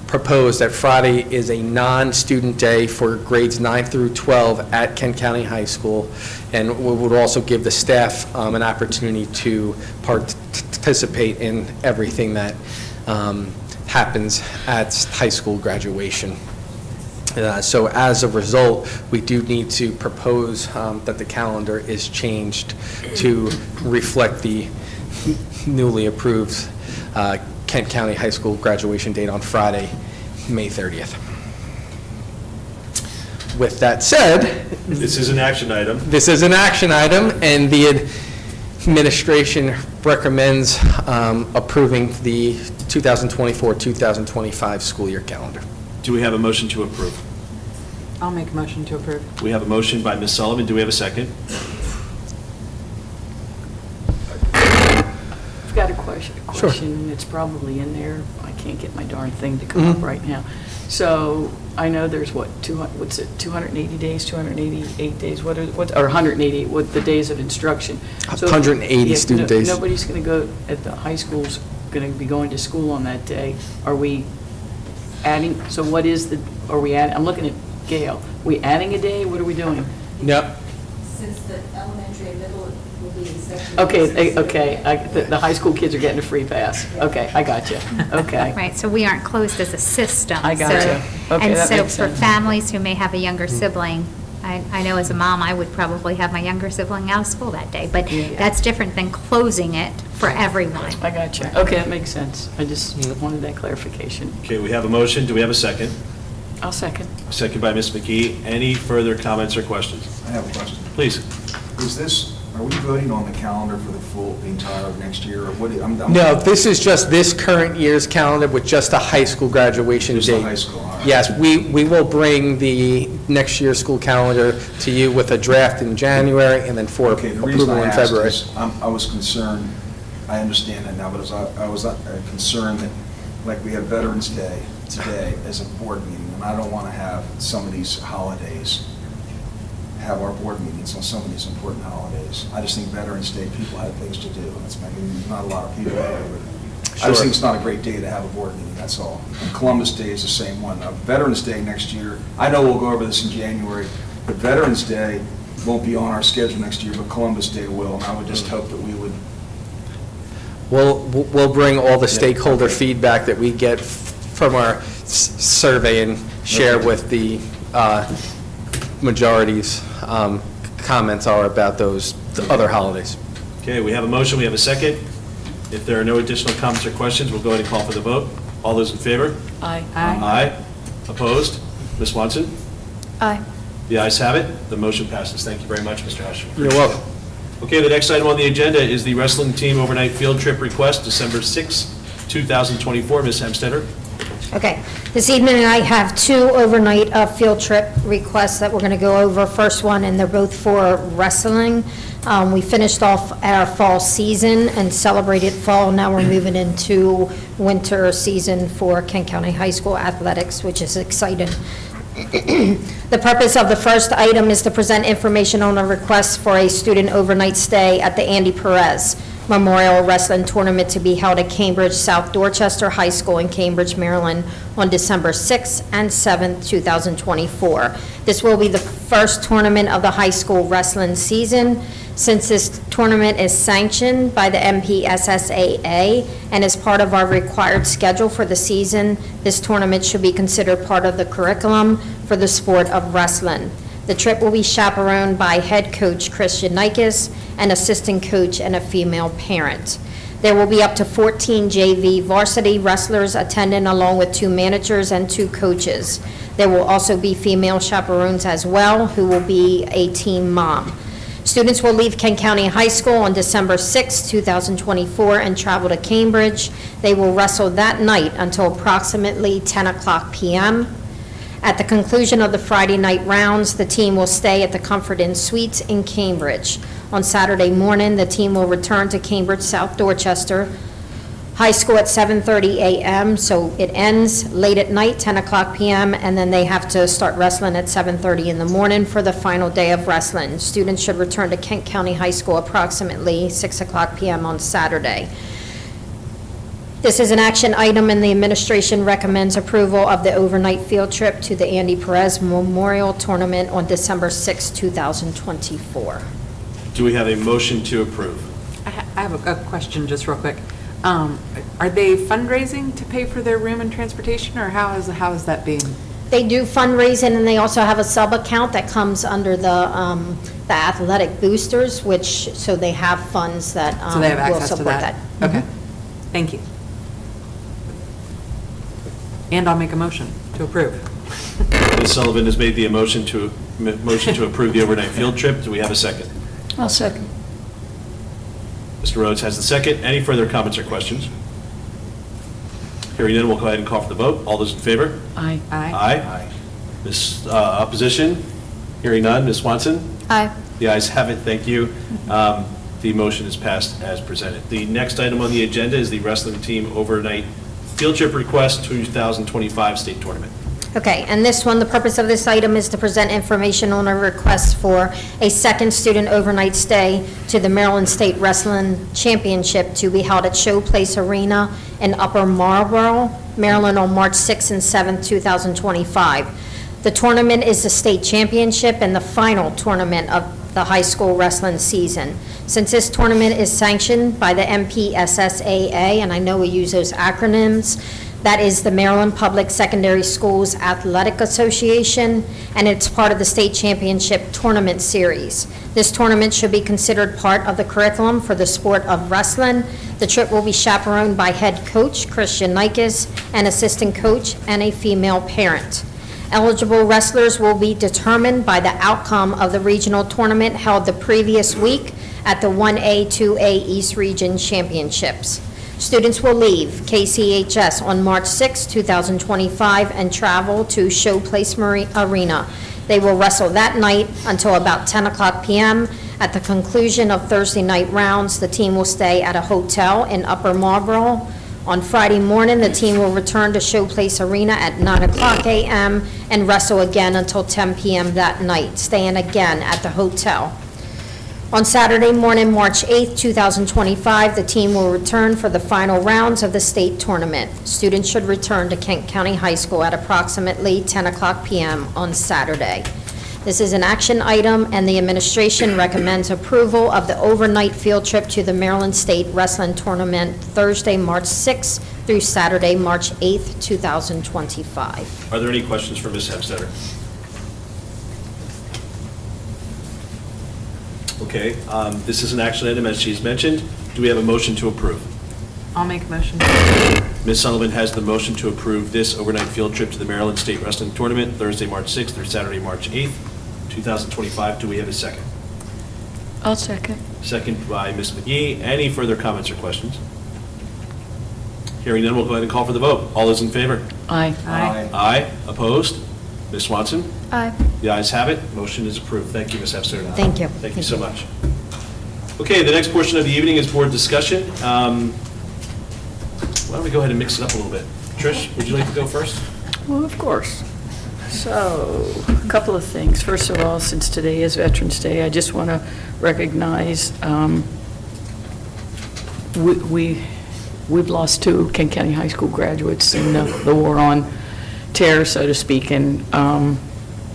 propose that Friday is a non-student day for grades 9 through 12 at Kent County High School, and we would also give the staff an opportunity to participate in everything that happens at high school graduation. So as a result, we do need to propose that the calendar is changed to reflect the newly approved Kent County High School graduation date on Friday, May 30th. With that said, This is an action item. this is an action item, and the administration recommends approving the 2024-2025 school year calendar. Do we have a motion to approve? I'll make a motion to approve. We have a motion by Ms. Sullivan. Do we have a second? I've got a question, and it's probably in there. I can't get my darn thing to come up right now. So I know there's what, 280 days, 288 days, or 180, what the days of instruction. So if- 180 if student days. Nobody's going to go, at the high school's going to be going to school on that day. Are we adding, so what is are we adding, I'm looking at Gail. We adding a day? What are we doing? Yep. Since the elementary and middle will be in section. Okay, the high school kids are getting a free pass. Okay, I got you. Okay. Right, so we aren't closed as a system. I gotcha. So- Okay, And that so makes for sense. families who may have a younger sibling, I know as a mom, I would probably have my younger sibling out of school that day, but Yeah. that's different than closing it for everyone. I got you. Okay, that makes sense. I just wanted that clarification. Okay, we have a motion. Do we have a second? I'll second. Second by Ms. McKee. Any further comments or questions? I have a question. Please. Are we voting on the calendar for the entire of next year, or what? No, this is just this current year's calendar with just a high school graduation Just date. the high school, all right. Yes, we will bring the next year's school calendar to you with a draft in January and then for Okay, the reason approval I in asked February. is, I was concerned, I understand that now, but I was concerned that, like, we have Veterans Day today as a board meeting, and I don't want to have some of these holidays, have our board meetings on some of these important holidays. I just think Veterans Day, people have things to do, and it's maybe not a lot of people here, but I Sure. just think it's not a great day to have a board meeting, that's all. And Columbus Day is the same one. Veterans Day next year, I know we'll go over this in January, but Veterans Day won't be on our schedule next year, but Columbus Day will, and I would just hope that we would. We'll bring all the Yeah, stakeholder okay. feedback that we get from our survey and share Okay. with the majority's comments are about those other holidays. Okay, we have a motion. We have a second. If there are no additional comments or questions, we'll go ahead and call for the vote. All those in favor? Aye. Aye. Opposed? Ms. Swanson? Aye. The ayes have it. The motion passes. Thank you very much, Mr. Asher. You're welcome. Okay, the next item on the agenda is the wrestling team overnight field trip request, December 6, 2024. Ms. Hemstetter? Okay, this evening I have two overnight field trip requests that we're going to go over. First one, and they're both for wrestling. We finished off our fall season and celebrated fall. Now we're moving into winter season for Kent County High School athletics, which is exciting. The purpose of the first item is to present information on a request for a student overnight stay at the Andy Perez Memorial Wrestling Tournament to be held at Cambridge South Dorchester High School in Cambridge, Maryland, on December 6th and 7th, 2024. This will be the first tournament of the high school wrestling season. Since this tournament is sanctioned by the MPSSAA and is part of our required schedule for the season, this tournament should be considered part of the curriculum for the sport of wrestling. The trip will be chaperoned by head coach Christian Nikes, an assistant coach, and a female parent. There will be up to 14 JV varsity wrestlers attending, along with 2 managers and 2 coaches. There will also be female chaperones as well, who will be a team mom. Students will leave Kent County High School on December 6, 2024, and travel to Cambridge. They will wrestle that night until approximately 10 o'clock p.m. At the conclusion of the Friday night rounds, the team will stay at the Comfort Inn Suites in Cambridge. On Saturday morning, the team will return to Cambridge South Dorchester High school at 7:30 a.m., so it ends late at night, 10 o'clock p.m., and then they have to start wrestling at 7:30 in the morning for the final day of wrestling. Students should return to Kent County High School approximately 6 o'clock p.m. on Saturday. This is an action item, and the administration recommends approval of the overnight field trip to the Andy Perez Memorial Tournament on December 6, 2024. Do we have a motion to approve? I have a question, just real quick. Are they fundraising to pay for their room and transportation, or how is that being? They do fundraising, and they also have a sub-account that comes under the athletic boosters, so they have funds that So they have will access to support that? that. Okay, thank you. And I'll make a motion to approve. Ms. Sullivan has made the motion to approve the overnight field trip. Do we have a second? I'll second. Mr. Rhodes has the second. Any further comments or questions? Hearing none, we'll go ahead and call for the vote. All those in favor? Aye. Aye. Ms. Opposition? Hearing none. Ms. Swanson? Aye. The ayes have it. Thank you. The motion is passed as presented. The next item on the agenda is the wrestling team overnight field trip request 2025 state tournament. Okay, and this one, the purpose of this item is to present information on a request for a second student overnight stay to the Maryland State Wrestling Championship to be held at Showplace Arena in Upper Marlboro, Maryland, on March 6th and 7th, 2025. The tournament is the state championship and the final tournament of the high school wrestling season. Since this tournament is sanctioned by the MPSSAA, and I know we use those acronyms, that is the Maryland Public Secondary Schools Athletic Association, and it's part of the state championship tournament series. This tournament should be considered part of the curriculum for the sport of wrestling. The trip will be chaperoned by head coach Christian Nikes, an assistant coach, and a female parent. Eligible wrestlers will be determined by the outcome of the regional tournament held the previous week at the 1A, 2A East Region Championships. Students will leave KCHS on March 6, 2025, and travel to Showplace Arena. They will wrestle that night until about 10 o'clock p.m. At the conclusion of Thursday night rounds, the team will stay at a hotel in Upper Marlboro. On Friday morning, the team will return to Showplace Arena at 9 o'clock a.m. and wrestle again until 10 p.m. that night, staying again at the hotel. On Saturday morning, March 8, 2025, the team will return for the final rounds of the state tournament. Students should return to Kent County High School at approximately 10 o'clock p.m. on Saturday. This is an action item, and the administration recommends approval of the overnight field trip to the Maryland State Wrestling Tournament Thursday, March 6 through Saturday, March 8, 2025. Are there any questions for Ms. Hemstetter? Okay, this is an action item, as she's mentioned. Do we have a motion to approve? I'll make a motion. Ms. Sullivan has the motion to approve this overnight field trip to the Maryland State Wrestling Tournament, Thursday, March 6th through Saturday, March 8th, 2025. Do we have a second? I'll second. Second by Ms. McGee. Any further comments or questions? Hearing none, we'll go ahead and call for the vote. All those in favor? Aye. Aye. Aye. Opposed? Ms. Swanson? Aye. The ayes have it. Motion is approved. Thank you, Ms. Hemstetter. Thank you. Thank you so much. Okay, the next portion of the evening is board discussion. Why don't we go ahead and mix it up a little bit? Trish, would you like to go first? Well, of course. So, a couple of things. First of all, since today is Veterans Day, I just want to recognize we've lost two Kent County High School graduates in the war on terror, so to speak, and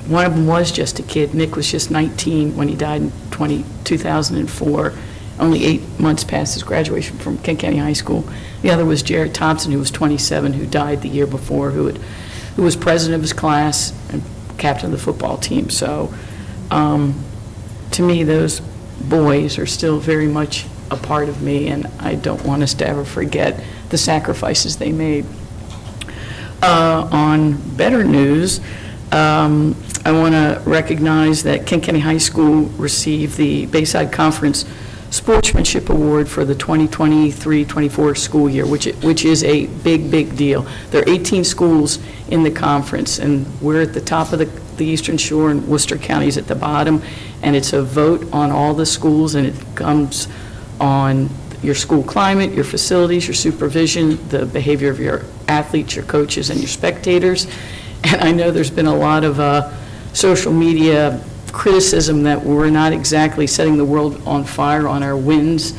one of them was just a kid. Nick was just 19 when he died in 2004, only 8 months past his graduation from Kent County High School. The other was Jared Thompson, who was 27, who died the year before, who was president of his class and captain of the football team. So, to me, those boys are still very much a part of me, and I don't want us to ever forget the sacrifices they made. On better news, I want to recognize that Kent County High School received the Bayside Conference Sportsmanship Award for the 2023-24 school year, which is a big, big deal. There are 18 schools in the conference, and we're at the top of the Eastern Shore, and Worcester County is at the bottom, and it's a vote on all the schools, and it comes on your school climate, your facilities, your supervision, the behavior of your athletes, your coaches, and your spectators. And I know there's been a lot of social media criticism that we're not exactly setting the world on fire on our wins,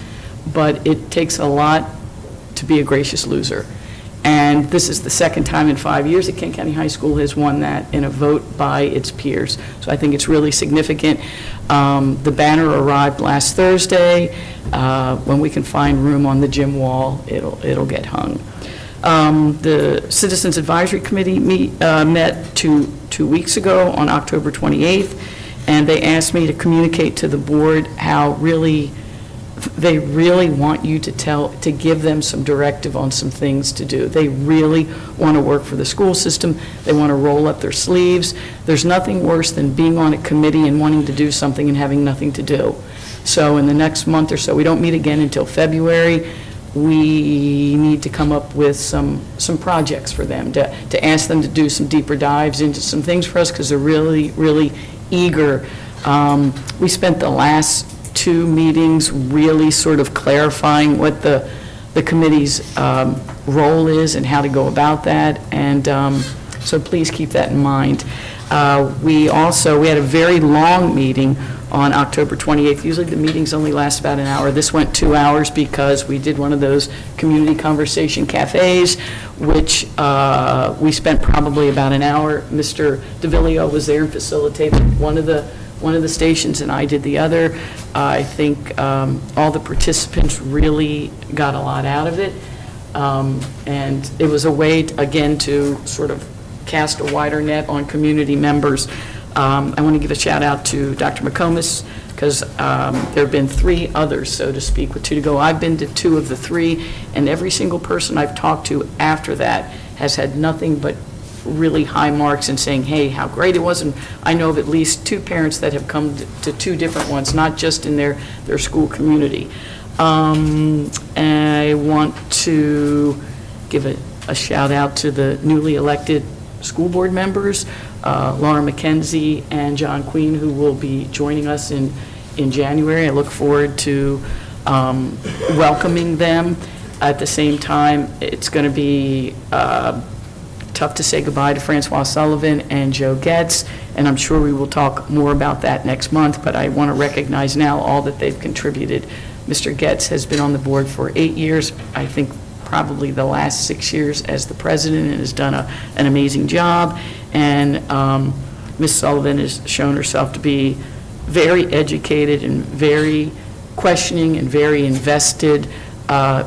but it takes a lot to be a gracious loser. And this is the second time in 5 years that Kent County High School has won that in a vote by its peers. So I think it's really significant. The banner arrived last Thursday. When we can find room on the gym wall, it'll get hung. The Citizens Advisory Committee met two weeks ago on October 28th, and they asked me to communicate to the board how they really want you to give them some directive on some things to do. They really want to work for the school system. They want to roll up their sleeves. There's nothing worse than being on a committee and wanting to do something and having nothing to do. So in the next month or so, we don't meet again until February, we need to come up with some projects for them, to ask them to do some deeper dives into some things for us, because they're really, really eager. We spent the last 2 meetings really sort of clarifying what the committee's role is and how to go about that, and so please keep that in mind. We had a very long meeting on October 28th. Usually the meetings only last about an hour. This went 2 hours because we did one of those community conversation cafes, which we spent probably about an hour. Mr. DeVillio was there and facilitated one of the stations, and I did the other. I think all the participants really got a lot out of it, and it was a way, again, to sort of cast a wider net on community members. I want to give a shout out to Dr. McComas, because there have been 3 others, so to speak, with 2 to go. I've been to 2 of the 3, and every single person I've talked to after that has had nothing but really high marks and saying, hey, how great it was. And I know of at least 2 parents that have come to 2 different ones, not just in their school community. I want to give a shout out to the newly elected school board members, Laura McKenzie and John Queen, who will be joining us in January. I look forward to welcoming them. At the same time, it's going to be tough to say goodbye to Francois Sullivan and Joe Getz, and I'm sure we will talk more about that next month, but I want to recognize now all that they've contributed. Mr. Getz has been on the board for 8 years, I think probably the last 6 years as the president, and has done an amazing job, and Ms. Sullivan has shown herself to be very educated and very questioning and very invested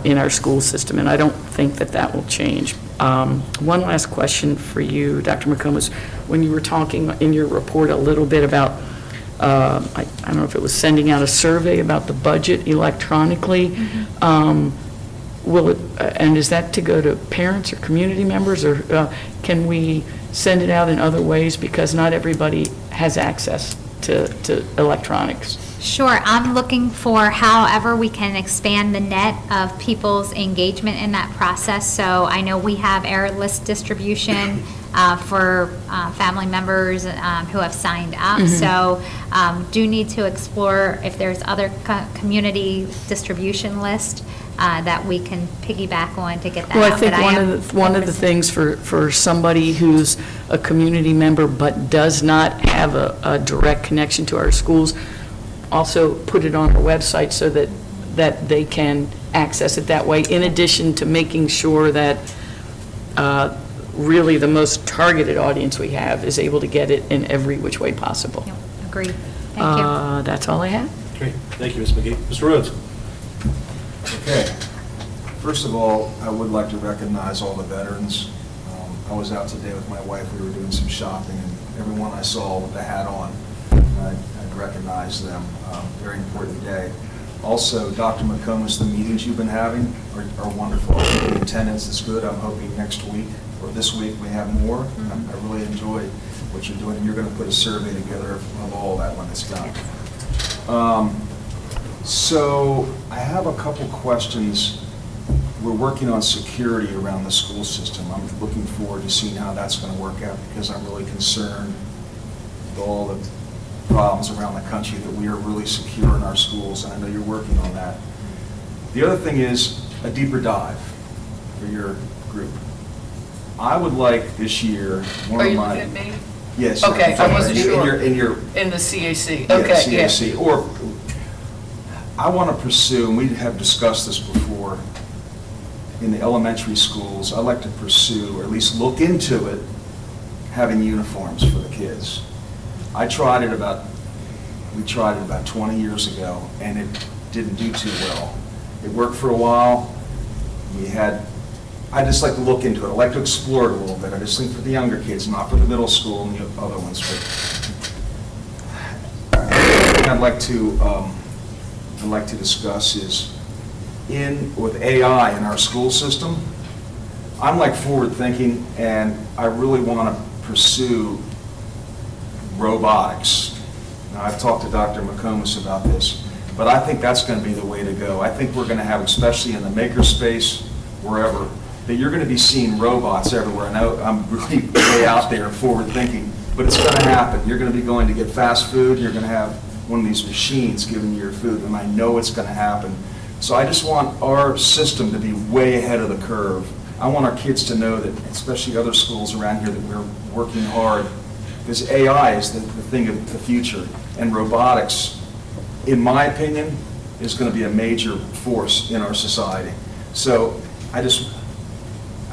in our school system, and I don't think that will change. One last question for you, Dr. McComas. When you were talking in your report a little bit about, I don't know if it was sending out a survey about the budget electronically, will it, and is that to go to parents or community members, or can we send it out in other ways, because not everybody has access to electronics? Sure, I'm looking for however we can expand the net of people's engagement in that process. So I know we have error list distribution for family members who have signed up. So do need to explore if there's other community distribution list that we can piggyback on to get that out. Well, I think But one of the things for somebody who's a community member but does not have a direct connection to our schools, also put it on our website so that they can access it that way, in addition to making sure that really the most targeted audience we have is able to get it in every which way possible. Yep, agreed. Thank you. That's all I have. Great, thank you, Ms. McGee. Mr. Rhodes? Okay. First of all, I would like to recognize all the veterans. I was out today with my wife, we were doing some shopping, and everyone I saw with the hat on, I'd recognize them. Very important day. Also, Dr. McComas, the meetings you've been having are wonderful. The attendance is good. I'm hoping next week or this week we have more. I really enjoy what you're doing, and you're going to put a survey together of all that when it's done. So I have a couple questions. We're working on security around the school system. I'm looking forward to seeing how that's going to work out, because I'm really concerned with all the problems around the country, that we are really secure in our schools, and I know you're working on that. The other thing is a deeper dive for your group. I would like this year, one Are of you my... looking at me? Yes. Okay, I wasn't sure. In your In the CAC, yeah, okay, yeah. CAC, or I want to pursue, and we have discussed this before, in the elementary schools, I'd like to pursue, or at least look into it, having uniforms for the kids. We tried it about 20 years ago, and it didn't do too well. It worked for a while. I just like to look into it. I like to explore it a little bit. I just think for the younger kids, not for the middle school and the other ones. But I'd like to discuss is with AI in our school system. I'm like forward thinking, and I really want to pursue robotics. Now, I've talked to Dr. McComas about this, but I think that's going to be the way to go. I think we're going to have, especially in the makerspace, wherever, that you're going to be seeing robots everywhere. I know I'm really way out there forward thinking, but it's going to happen. You're going to be going to get fast food, you're going to have one of these machines giving you your food, and I know it's going to happen. So I just want our system to be way ahead of the curve. I want our kids to know that, especially other schools around here, that we're working hard, because AI is the thing of the future, and robotics, in my opinion, is going to be a major force in our society. So I'd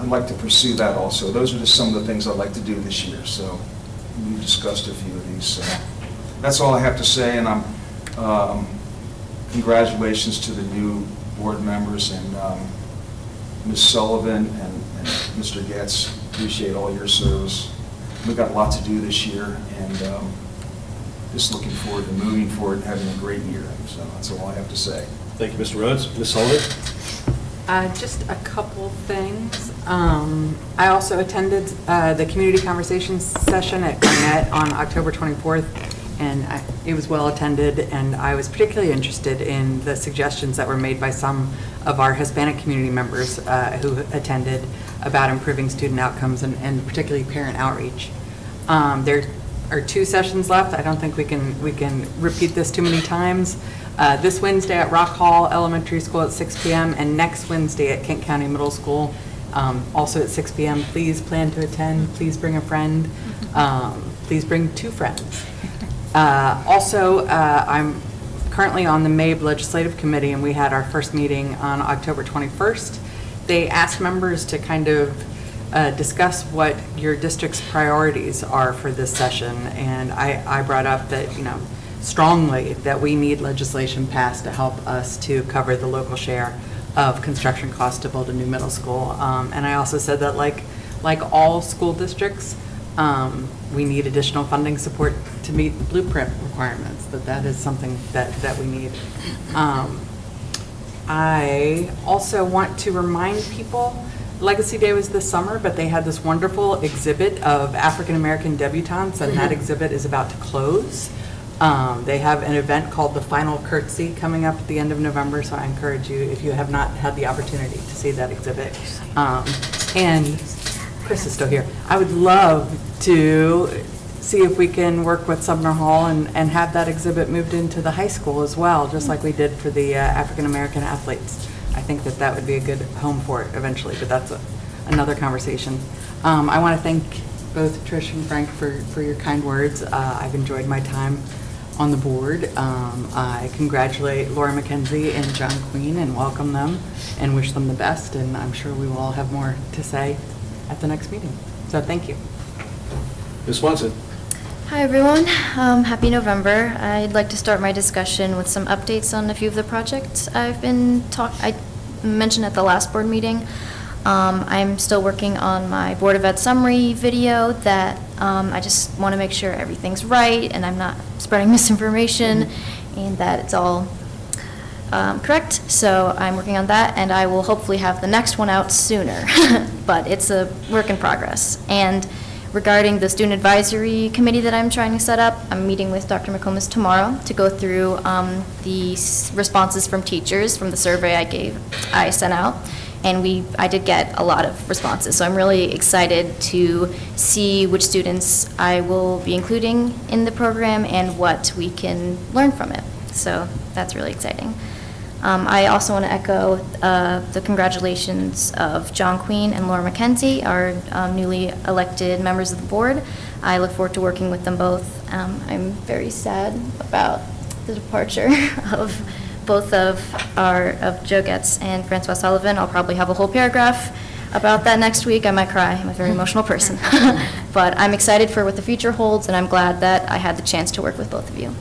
like to pursue that also. Those are just some of the things I'd like to do this year. So we discussed a few of these. So that's all I have to say, and congratulations to the new board members, and Ms. Sullivan and Mr. Getz. Appreciate all your service. We've got a lot to do this year, and just looking forward to moving forward and having a great year. So that's all I have to say. Thank you, Mr. Rhodes. Ms. Sullivan? Just a couple things. I also attended the community conversations session at Garnett on October 24th, and it was well attended, and I was particularly interested in the suggestions that were made by some of our Hispanic community members who attended about improving student outcomes and particularly parent outreach. There are 2 sessions left. I don't think we can repeat this too many times. This Wednesday at Rock Hall Elementary School at 6 p.m. and next Wednesday at Kent County Middle School, also at 6 p.m. Please plan to attend. Please bring a friend. Please bring 2 friends. Also, I'm currently on the MABE Legislative Committee, and we had our first meeting on October 21st. They asked members to kind of discuss what your district's priorities are for this session, and I brought up that, strongly that we need legislation passed to help us to cover the local share of construction costs to build a new middle school. And I also said that like all school districts, we need additional funding support to meet the blueprint requirements, that is something that we need. I also want to remind people, Legacy Day was this summer, but they had this wonderful exhibit of African-American debutantes, and that exhibit is about to close. They have an event called The Final Curtsy coming up at the end of November, so I encourage you, if you have not had the opportunity, to see that exhibit. And Chris is still here. I would love to see if we can work with Sumner Hall and have that exhibit moved into the high school as well, just like we did for the African-American athletes. I think that would be a good home for it eventually, but that's another conversation. I want to thank both Trish and Frank for your kind words. I've enjoyed my time on the board. I congratulate Laura McKenzie and John Queen and welcome them and wish them the best, and I'm sure we will all have more to say at the next meeting. So thank you. Ms. Swanson? Hi, everyone. Happy November. I'd like to start my discussion with some updates on a few of the projects I mentioned at the last board meeting. I'm still working on my Board of Ed summary video that I just want to make sure everything's right and I'm not spreading misinformation and that it's all correct. So I'm working on that, and I will hopefully have the next one out sooner, but it's a work in progress. And regarding the student advisory committee that I'm trying to set up, I'm meeting with Dr. McComas tomorrow to go through the responses from teachers from the survey I sent out. And I did get a lot of responses, so I'm really excited to see which students I will be including in the program and what we can learn from it. So that's really exciting. I also want to echo the congratulations of John Queen and Laura McKenzie, our newly elected members of the board. I look forward to working with them both. I'm very sad about the departure of both of Joe Getz and Francois Sullivan. I'll probably have a whole paragraph about that next week. I might cry. I'm a very emotional person. But I'm excited for what the future holds, and I'm glad that I had the chance to work with both of you.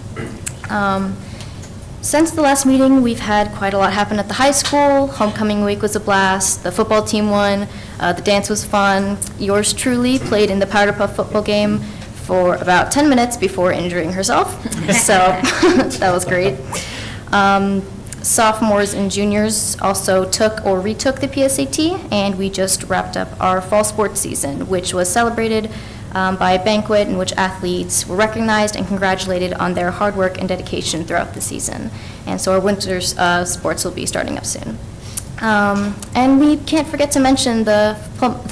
Since the last meeting, we've had quite a lot happen at the high school. Homecoming week was a blast. The football team won. The dance was fun. Yours truly played in the Powder Puff football game for about 10 minutes before injuring herself. So that was great. Sophomores and juniors also took or retook the PSAT, and we just wrapped up our fall sports season, which was celebrated by a banquet in which athletes were recognized and congratulated on their hard work and dedication throughout the season. And so our winter sports will be starting up soon. And we can't forget to mention the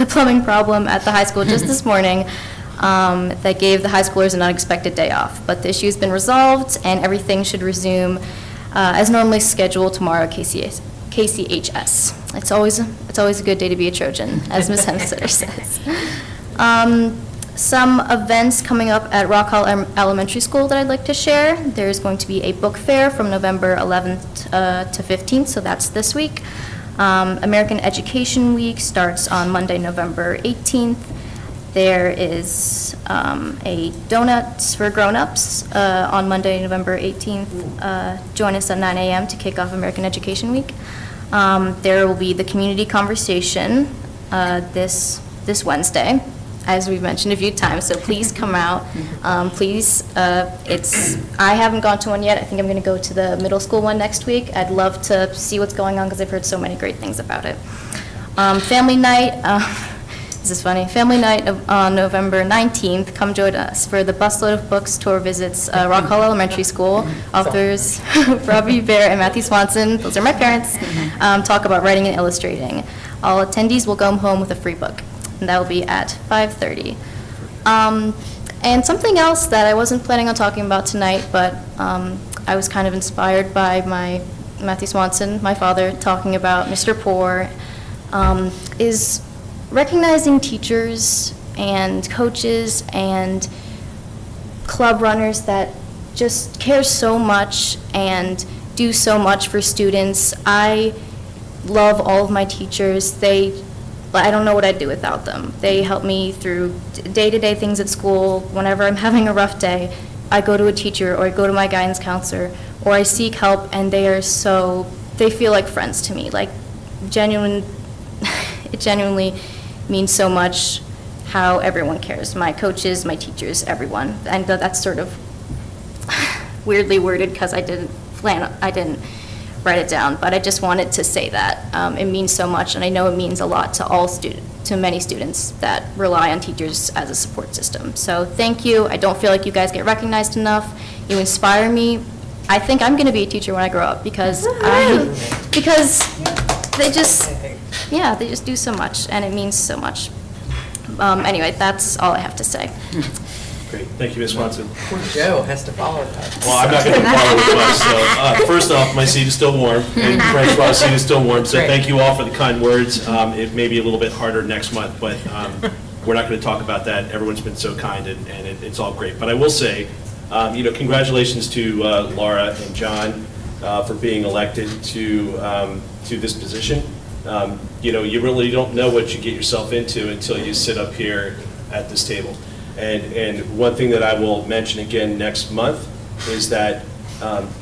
plumbing problem at the high school just this morning that gave the high schoolers an unexpected day off. But the issue's been resolved, and everything should resume as normally scheduled tomorrow at KCHS. It's always a good day to be a Trojan, as Ms. Hemstetter says. Some events coming up at Rock Hall Elementary School that I'd like to share. There's going to be a book fair from November 11th to 15th, so that's this week. American Education Week starts on Monday, November 18th. There is a Donuts for Grown-Ups on Monday, November 18th. Join us at 9 a.m. to kick off American Education Week. There will be the community conversation this Wednesday, as we've mentioned a few times, so please come out. Please, I haven't gone to one yet. I think I'm going to go to the middle school one next week. I'd love to see what's going on because I've heard so many great things about it. Family night, this is funny, Family night on November 19th. Come join us for the Busload of Books tour visits Rock Hall Elementary School. Authors Robbie Bear and Matthew Swanson, those are my parents, talk about writing and illustrating. All attendees will go home with a free book, and that will be at 5:30. And something else that I wasn't planning on talking about tonight, but I was kind of inspired by my Matthew Swanson, my father, talking about Mr. Poor, is recognizing teachers and coaches and club runners that just care so much and do so much for students. I love all of my teachers. I don't know what I'd do without them. They help me through day-to-day things at school. Whenever I'm having a rough day, I go to a teacher or I go to my guidance counselor or I seek help, and they feel like friends to me. Like, it genuinely means so much how everyone cares. My coaches, my teachers, everyone. And that's sort of weirdly worded because I didn't write it down, but I just wanted to say that. It means so much, and I know it means a lot to many students that rely on teachers as a support system. So thank you. I don't feel like you guys get recognized enough. You inspire me. I think I'm going to be a teacher when I grow up because they just do so much, and it means so much. Anyway, that's all I have to say. Great, thank you, Ms. Swanson. Poor Joe has to follow that. Well, I'm not going to follow with much, so first off, my seat is still warm, and Francois' seat is still warm, so Great. thank you all for the kind words. It may be a little bit harder next month, but we're not going to talk about that. Everyone's been so kind, and it's all great. But I will say, congratulations to Laura and John for being elected to this position. You really don't know what you get yourself into until you sit up here at this table. And one thing that I will mention again next month is that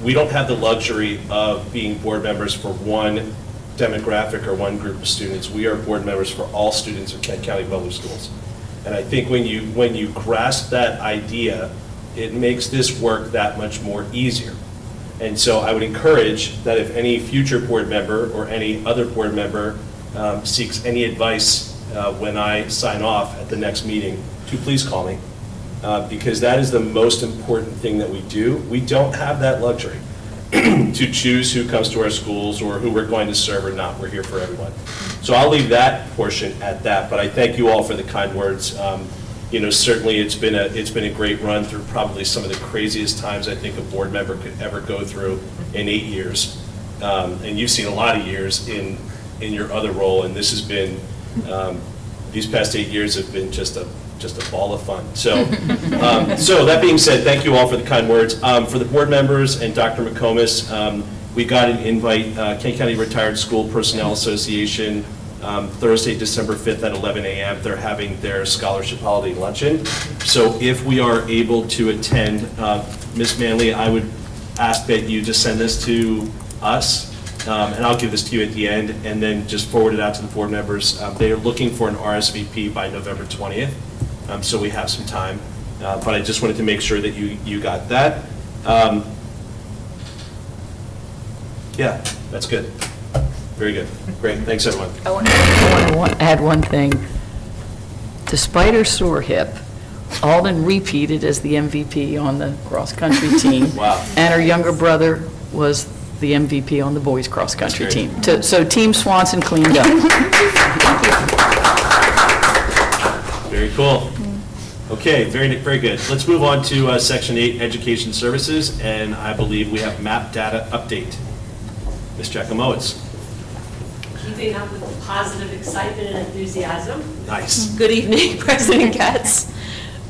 we don't have the luxury of being board members for one demographic or one group of students. We are board members for all students of Kent County Public Schools. And I think when you grasp that idea, it makes this work that much more easier. And so I would encourage that if any future board member or any other board member seeks any advice when I sign off at the next meeting, to please call me, because that is the most important thing that we do. We don't have that luxury to choose who comes to our schools or who we're going to serve or not. We're here for everyone. So I'll leave that portion at that, but I thank you all for the kind words. Certainly it's been a great run through probably some of the craziest times I think a board member could ever go through in 8 years. and you've seen a lot of years in your other role, and this has been, these past 8 years have been just a ball of fun. So, so that being said, thank you all for the kind words. For the board members and Dr. McComas, we got an invite, Kent County Retired School Personnel Association, Thursday, December 5th at 11 a.m. They're having their scholarship holiday luncheon. So if we are able to attend, Ms. Manley, I would ask that you just send this to us, and I'll give this to you at the end, and then just forward it out to the board members. They are looking for an RSVP by November 20th, so we have some time. But I just wanted to make sure that you got that. Yeah, that's good. Very good. Great. Thanks, everyone. I want to add one thing. Despite her sore hip, Alden repeated as the MVP on the cross-country team. Wow. And her younger brother was the MVP on the boys' cross-country That's team. So Team Swanson cleaned up. Very cool. Okay, very good. Let's move on to Section 8, Education Services, and I believe we have MAP data update. Ms. Jacomowitz. Keeping up with the positive excitement and enthusiasm. Nice. Good evening, President Getz,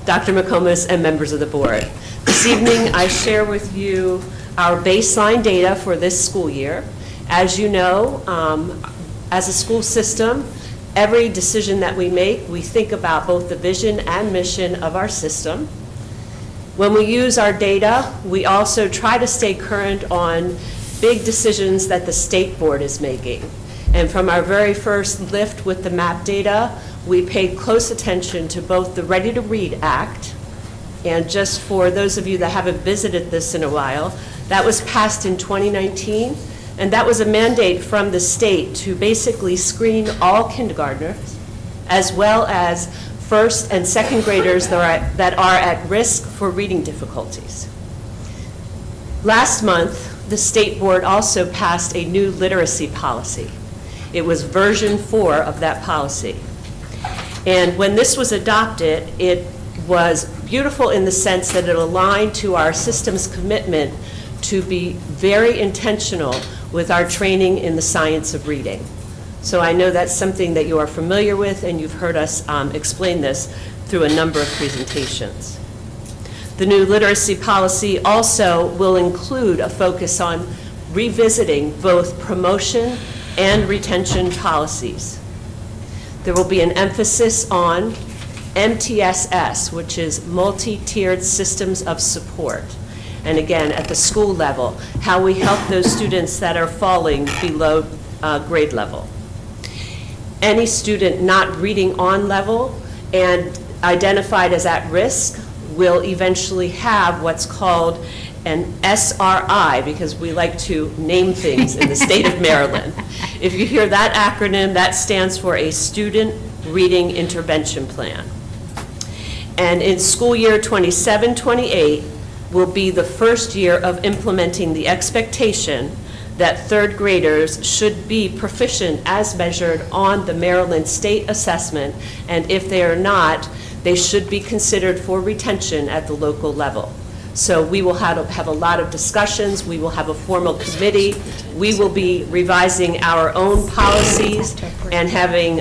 Dr. McComas, and members of the board. This evening, I share with you our baseline data for this school year. As you know, as a school system, every decision that we make, we think about both the vision and mission of our system. When we use our data, we also try to stay current on big decisions that the state board is making. And from our very first lift with the MAP data, we paid close attention to both the Ready to Read Act, and just for those of you that haven't visited this in a while, that was passed in 2019, and that was a mandate from the state to basically screen all kindergartners, as well as first and second graders that are at risk for reading difficulties. Last month, the state board also passed a new literacy policy. It was version 4 of that policy. And when this was adopted, it was beautiful in the sense that it aligned to our system's commitment to be very intentional with our training in the science of reading. So I know that's something that you are familiar with, and you've heard us explain this through a number of presentations. The new literacy policy also will include a focus on revisiting both promotion and retention policies. There will be an emphasis on MTSS, which is multi-tiered systems of support. And again, at the school level, how we help those students that are falling below grade level. Any student not reading on level and identified as at risk will eventually have what's called an SRI, because we like to name things in the state of Maryland. If you hear that acronym, that stands for a Student Reading Intervention Plan. And in school year 27-28 will be the first year of implementing the expectation that third graders should be proficient as measured on the Maryland State Assessment, and if they are not, they should be considered for retention at the local level. So we will have a lot of discussions. We will have a formal committee. We will be revising our own policies and having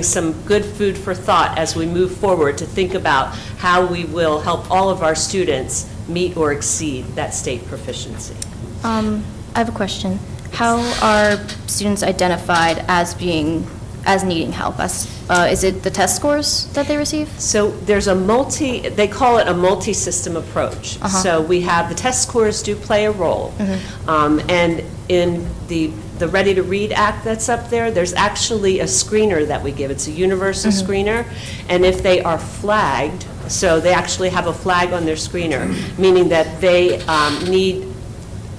some good food for thought as we move forward to think about how we will help all of our students meet or exceed that state proficiency. I have a question. How are students identified as needing help? Is it the test scores that they receive? So there's they call it a multi-system approach. So we have, the test scores do play a role. And in the Ready to Read Act that's up there, there's actually a screener that we give. It's a universal screener. And if they are flagged, so they actually have a flag on their screener, meaning that they need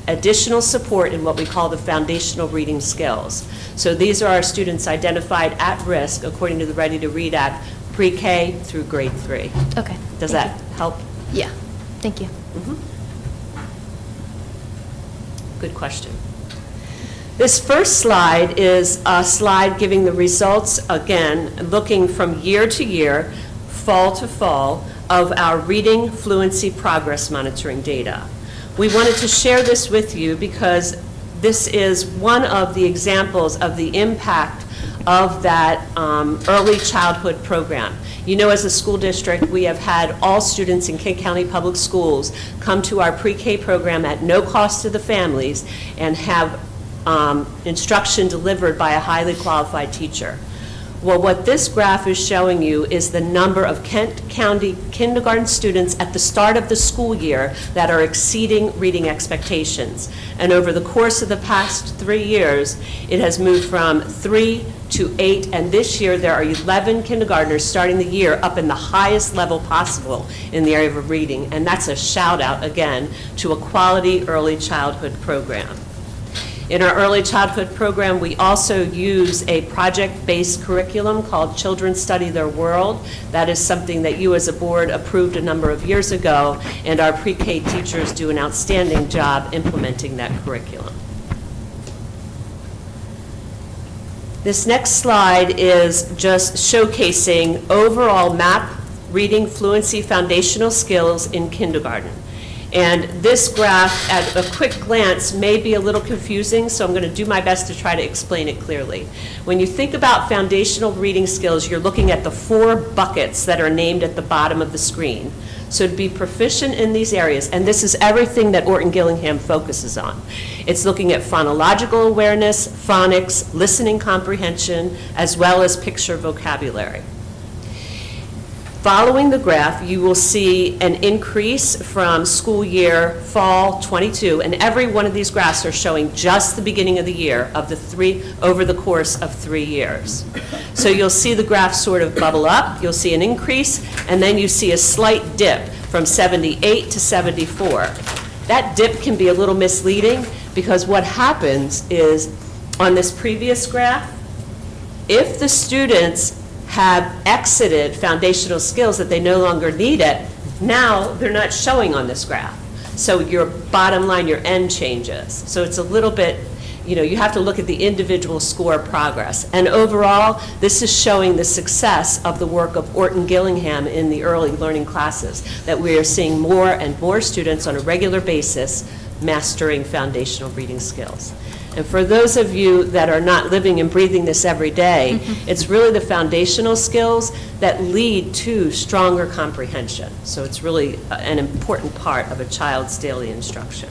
additional support in what we call the foundational reading skills. So these are our students identified at risk according to the Ready to Read Act, pre-K through grade 3. Okay. Does that help? Yeah, thank you. Good question. This first slide is a slide giving the results, again, looking from year to year, fall to fall, of our reading fluency progress monitoring data. We wanted to share this with you because this is one of the examples of the impact of that early childhood program. You know, as a school district, we have had all students in Kent County Public Schools come to our pre-K program at no cost to the families and have instruction delivered by a highly qualified teacher. Well, what this graph is showing you is the number of Kent County kindergarten students at the start of the school year that are exceeding reading expectations. And over the course of the past 3 years, it has moved from 3 to 8, and this year there are 11 kindergartners starting the year up in the highest level possible in the area of reading. And that's a shout out, again, to a quality early childhood program. In our early childhood program, we also use a project-based curriculum called Children Study Their World. That is something that you as a board approved a number of years ago, and our pre-K teachers do an outstanding job implementing that curriculum. This next slide is just showcasing overall MAP reading fluency foundational skills in kindergarten. And this graph, at a quick glance, may be a little confusing, so I'm going to do my best to try to explain it clearly. When you think about foundational reading skills, you're looking at the 4 buckets that are named at the bottom of the screen. So to be proficient in these areas, and this is everything that Orton Gillingham focuses on. It's looking at phonological awareness, phonics, listening comprehension, as well as picture vocabulary. Following the graph, you will see an increase from school year fall 22, and every one of these graphs are showing just the beginning of the year of the 3 over the course of 3 years. So you'll see the graph sort of bubble up, you'll see an increase, and then you see a slight dip from 78 to 74. That dip can be a little misleading because what happens is on this previous graph, if the students have exited foundational skills that they no longer need it, now they're not showing on this graph. So your bottom line, your end changes. So it's a little bit, you have to look at the individual score progress. And overall, this is showing the success of the work of Orton Gillingham in the early learning classes, that we are seeing more and more students on a regular basis mastering foundational reading skills. And for those of you that are not living and breathing this every day, it's really the foundational skills that lead to stronger comprehension. So it's really an important part of a child's daily instruction.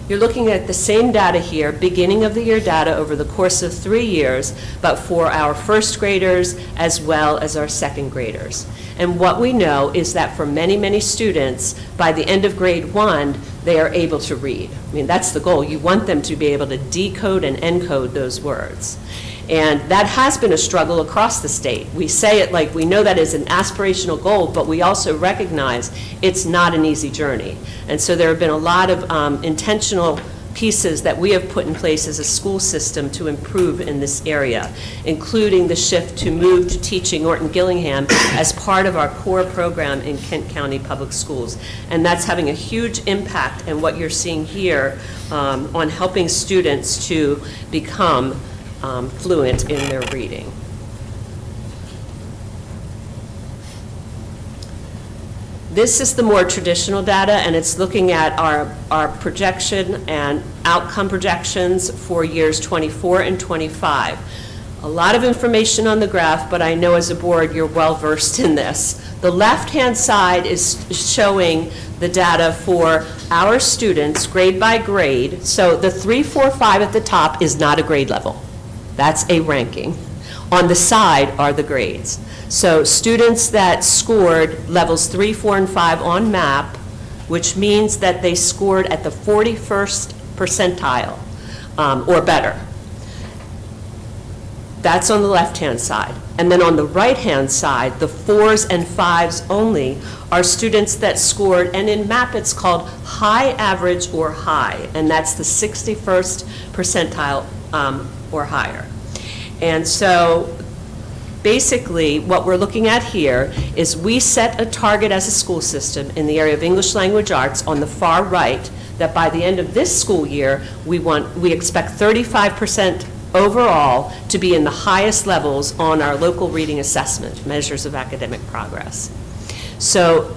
You're looking at the same data here, beginning of the year data over the course of 3 years, but for our first graders as well as our second graders. And what we know is that for many, many students, by the end of grade 1, they are able to read. I mean, that's the goal. You want them to be able to decode and encode those words. And that has been a struggle across the state. We say it like we know that is an aspirational goal, but we also recognize it's not an easy journey. And so there have been a lot of intentional pieces that we have put in place as a school system to improve in this area, including the shift to move to teaching Orton Gillingham as part of our core program in Kent County Public Schools. And that's having a huge impact, and what you're seeing here on helping students to become fluent in their reading. This is the more traditional data, and it's looking at our projection and outcome projections for years 24 and 25. A lot of information on the graph, but I know as a board you're well versed in this. The left-hand side is showing the data for our students grade by grade. So the 3, 4, 5 at the top is not a grade level. That's a ranking. On the side are the grades. So students that scored levels 3, 4, and 5 on MAP, which means that they scored at the 41st percentile or better. That's on the left-hand side. And then on the right-hand side, the 4s and 5s only are students that scored, and in MAP it's called high, average, or high, and that's the 61st percentile or higher. And so basically what we're looking at here is we set a target as a school system in the area of English language arts on the far right, that by the end of this school year, we expect 35% overall to be in the highest levels on our local reading assessment, measures of academic progress. So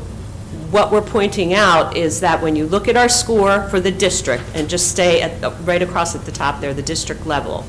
what we're pointing out is that when you look at our score for the district, and just stay right across at the top there, the district level,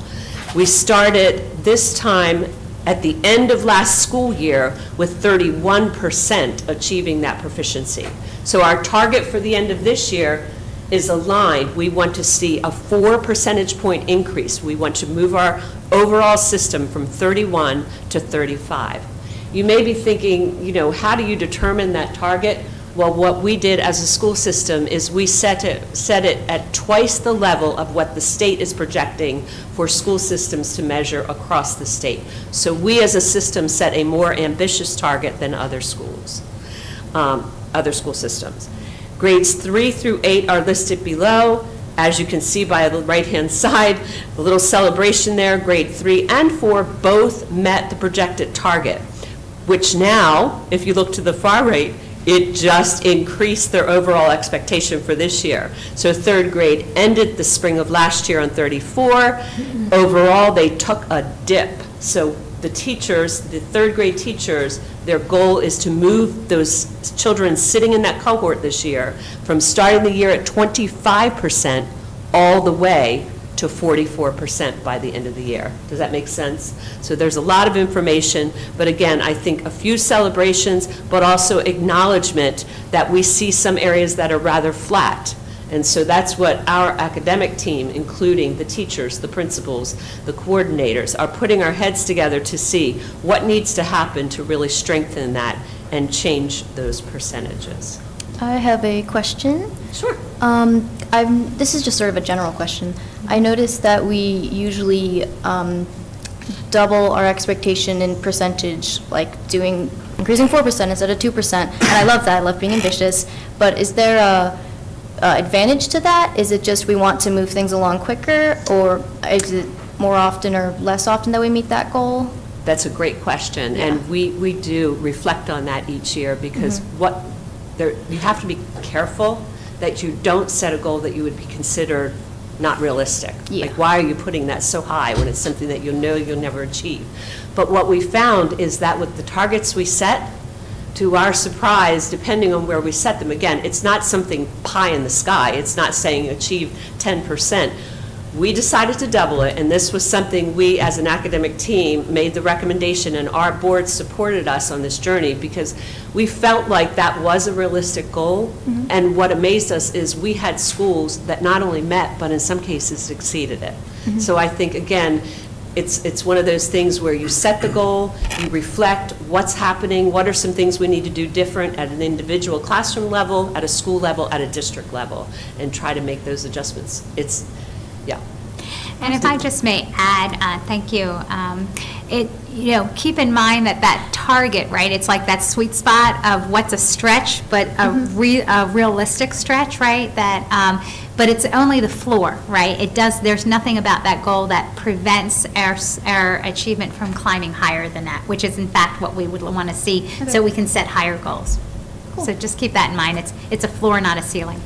we started this time at the end of last school year with 31% achieving that proficiency. So our target for the end of this year is aligned. We want to see a 4 percentage point increase. We want to move our overall system from 31 to 35. You may be thinking, how do you determine that target? Well, what we did as a school system is we set it at twice the level of what the state is projecting for school systems to measure across the state. So we as a system set a more ambitious target than other schools, other school systems. Grades 3 through 8 are listed below. As you can see by the right-hand side, the little celebration there, grade 3 and 4 both met the projected target, which now, if you look to the far right, it just increased their overall expectation for this year. So third grade ended the spring of last year on 34. Overall, they took a dip. So the teachers, the third grade teachers, their goal is to move those children sitting in that cohort this year from starting the year at 25% all the way to 44% by the end of the year. Does that make sense? So there's a lot of information, but again, I think a few celebrations, but also acknowledgement that we see some areas that are rather flat. And so that's what our academic team, including the teachers, the principals, the coordinators, are putting our heads together to see what needs to happen to really strengthen that and change those percentages. I have a question. Sure. This is just sort of a general question. I noticed that we usually double our expectation in percentage, like increasing 4% instead of 2%. And I love that. I love being ambitious. But is there a advantage to that? Is it just we want to move things along quicker, or is it more often or less often that we meet that goal? That's a great question, Yeah. and we do reflect on that each year, because you have to be careful that you don't set a goal that you would be considered not realistic. Yeah. Like, why are you putting that so high when it's something that you know you'll never achieve? But what we found is that with the targets we set, to our surprise, depending on where we set them, again, it's not something pie in the sky. It's not saying achieve 10%. We decided to double it, and this was something we, as an academic team, made the recommendation, and our board supported us on this journey because we felt like that was a realistic goal. And what amazed us is we had schools that not only met, but in some cases exceeded it. So I think, again, it's one of those things where you set the goal, you reflect what's happening, what are some things we need to do different at an individual classroom level, at a school level, at a district level, and try to make those adjustments. Yeah. And if I just may add, thank you. Keep in mind that target, right? It's like that sweet spot of what's a stretch, but a realistic stretch, right? But it's only the floor, right? There's nothing about that goal that prevents our achievement from climbing higher than that, which is in fact what we would want to see, so we can set higher goals. Cool. So just keep that in mind. It's a floor, not a ceiling.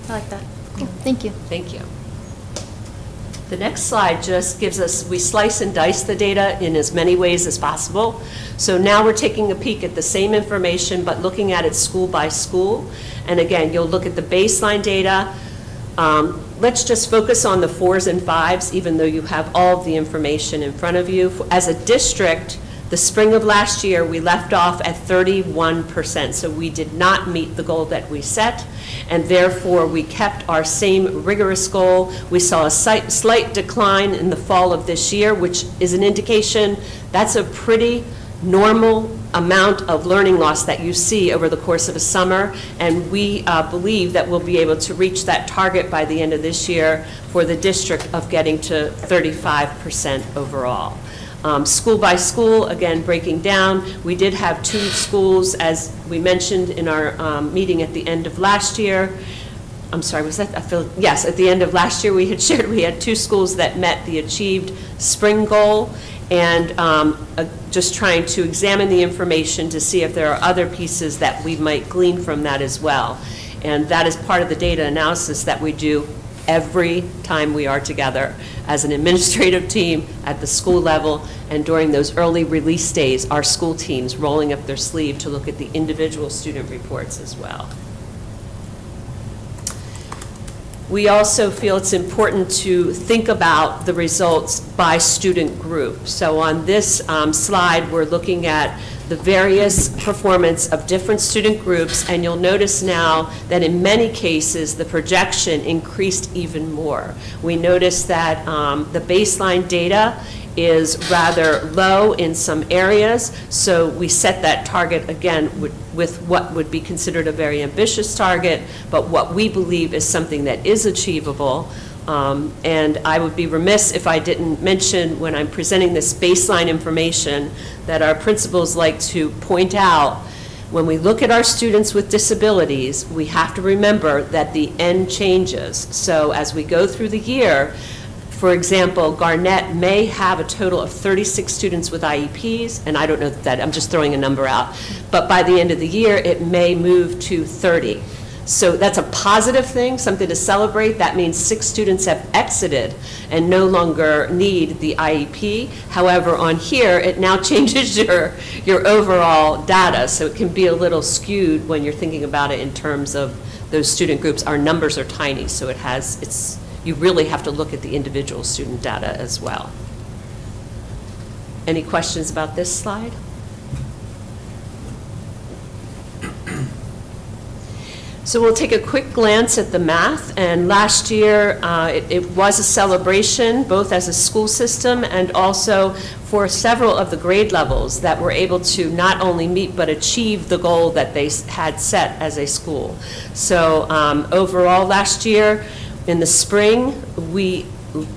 I like that. Cool. Thank you. Thank you. The next slide just gives us, we slice and dice the data in as many ways as possible. So now we're taking a peek at the same information, but looking at it school by school. And again, you'll look at the baseline data. Let's just focus on the 4s and 5s, even though you have all of the information in front of you. As a district, the spring of last year, we left off at 31%, so we did not meet the goal that we set, and therefore we kept our same rigorous goal. We saw a slight decline in the fall of this year, which is an indication that's a pretty normal amount of learning loss that you see over the course of a summer, and we believe that we'll be able to reach that target by the end of this year for the district of getting to 35% overall. School by school, again, breaking down, we did have 2 schools, as we mentioned in our meeting at the end of last year. I'm sorry, was that, yes, at the end of last year we had shared we had 2 schools that met the achieved spring goal, and just trying to examine the information to see if there are other pieces that we might glean from that as well. And that is part of the data analysis that we do every time we are together as an administrative team at the school level, and during those early release days, our school teams rolling up their sleeve to look at the individual student reports as well. We also feel it's important to think about the results by student group. So on this slide, we're looking at the various performance of different student groups, and you'll notice now that in many cases, the projection increased even more. We notice that the baseline data is rather low in some areas, so we set that target again with what would be considered a very ambitious target, but what we believe is something that is achievable. And I would be remiss if I didn't mention, when I'm presenting this baseline information, that our principals like to point out, when we look at our students with disabilities, we have to remember that the end changes. So as we go through the year, for example, Garnett may have a total of 36 students with IEPs, and I don't know that, I'm just throwing a number out, but by the end of the year, it may move to 30. So that's a positive thing, something to celebrate. That means 6 students have exited and no longer need the IEP. However, on here, it now changes your overall data, so it can be a little skewed when you're thinking about it in terms of those student groups. Our numbers are tiny, so you really have to look at the individual student data as well. Any questions about this slide? So we'll take a quick glance at the math, and last year it was a celebration, both as a school system and also for several of the grade levels that were able to not only meet but achieve the goal that they had set as a school. So overall last year, in the spring, we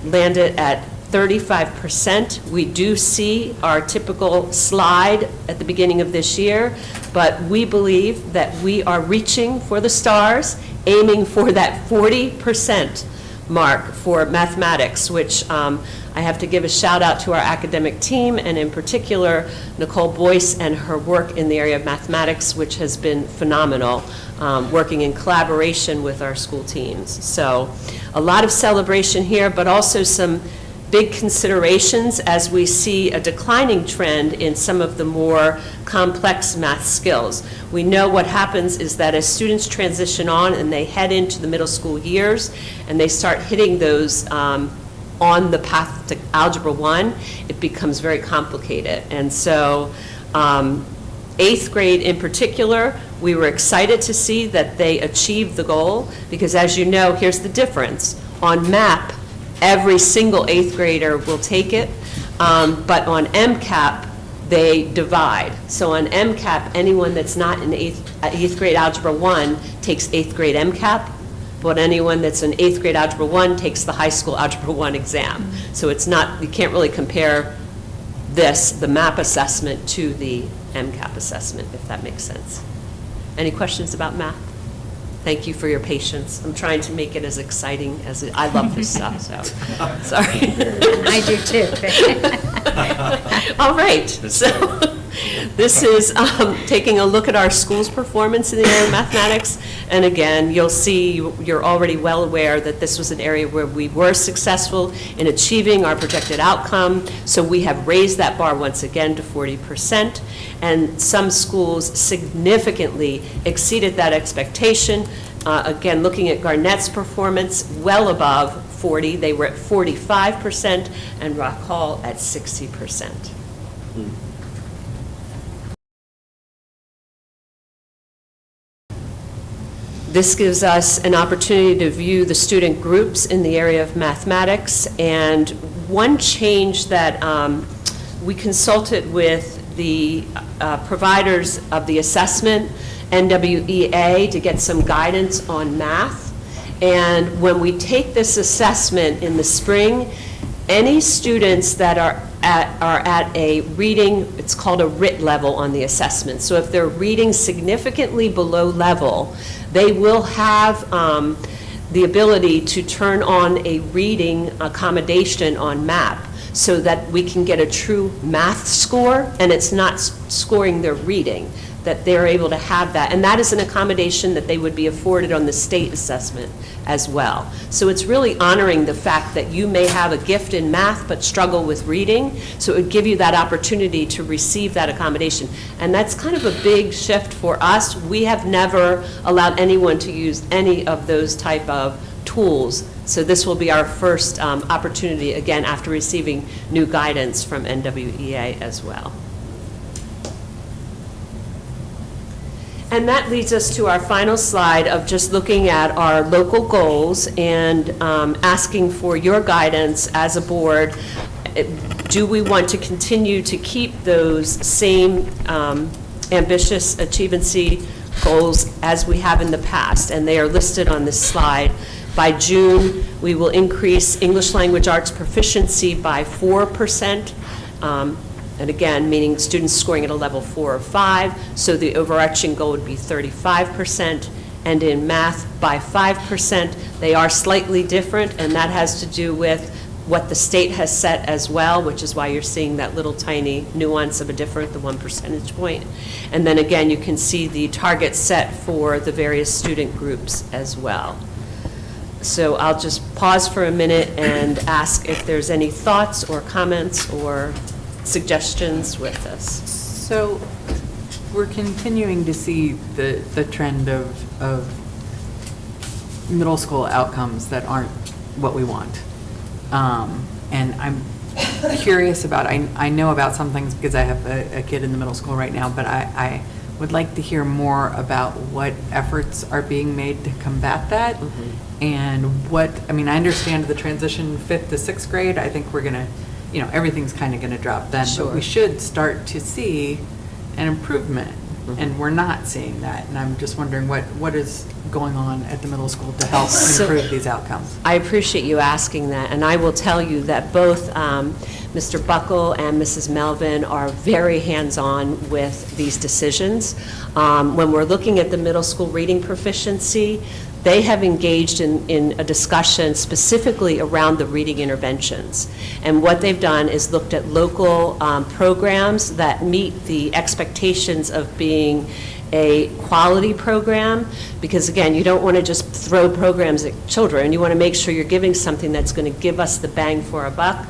landed at 35%. We do see our typical slide at the beginning of this year, but we believe that we are reaching for the stars, aiming for that 40% mark for mathematics, which I have to give a shout out to our academic team, and in particular, Nicole Boyce and her work in the area of mathematics, which has been phenomenal, working in collaboration with our school teams. So a lot of celebration here, but also some big considerations as we see a declining trend in some of the more complex math skills. We know what happens is that as students transition on and they head into the middle school years and they start hitting those on the path to Algebra 1, it becomes very complicated. And so 8th grade in particular, we were excited to see that they achieved the goal, because as you know, here's the difference. On MAP, every single 8th grader will take it, but on MCAP, they divide. So on MCAP, anyone that's not in 8th grade Algebra 1 takes 8th grade MCAP, but anyone that's in 8th grade Algebra 1 takes the high school Algebra 1 exam. So it's not, you can't really compare the MAP assessment to the MCAP assessment, if that makes sense. Any questions about math? Thank you for your patience. I'm trying to make it as exciting as I love this stuff, so, sorry. I do too. All right, so this is taking a look at our school's performance in the area of mathematics. And again, you'll see, you're already well aware that this was an area where we were successful in achieving our projected outcome. So we have raised that bar once again to 40%. And some schools significantly exceeded that expectation. Again, looking at Garnett's performance, well above 40. They were at 45%, and Rock Hall at 60%. This gives us an opportunity to view the student groups in the area of mathematics. And one change that we consulted with the providers of the assessment, NWEA, to get some guidance on math. And when we take this assessment in the spring, any students that are at a reading, it's called a RIT level on the assessment. So if they're reading significantly below level, they will have the ability to turn on a reading accommodation on MAP. so that we can get a true math score, and it's not scoring their reading, that they're able to have that. And that is an accommodation that they would be afforded on the state assessment as well. So it's really honoring the fact that you may have a gift in math but struggle with reading, so it would give you that opportunity to receive that accommodation. And that's kind of a big shift for us. We have never allowed anyone to use any of those type of tools. So this will be our first opportunity, again, after receiving new guidance from NWEA as well. And that leads us to our final slide of just looking at our local goals and asking for your guidance as a board. Do we want to continue to keep those same ambitious achievancy goals as we have in the past? And they are listed on this slide. By June, we will increase English language arts proficiency by 4%. And again, meaning students scoring at a level 4 or 5, so the overarching goal would be 35%, and in math by 5%. They are slightly different, and that has to do with what the state has set as well, which is why you're seeing that little tiny nuance of a difference, the 1 percentage point. And then again, you can see the target set for the various student groups as well. So I'll just pause for a minute and ask if there's any thoughts or comments or suggestions with this. So we're continuing to see the trend of middle school outcomes that aren't what we want. And I'm curious about, I know about some things because I have a kid in the middle school right now, but I would like to hear more about what efforts are being made to combat that. And what, I mean, I understand the transition 5th to 6th grade. I think we're going to, everything's kind of going to drop then. Sure. But we should start to see an improvement. And we're not seeing that. And I'm just wondering what is going on at the middle school to help improve these outcomes. I appreciate you asking that, and I will tell you that both Mr. Buckle and Mrs. Melvin are very hands-on with these decisions. When we're looking at the middle school reading proficiency, they have engaged in a discussion specifically around the reading interventions. And what they've done is looked at local programs that meet the expectations of being a quality program, because again, you don't want to just throw programs at children. You want to make sure you're giving something that's going to give us the bang for our buck.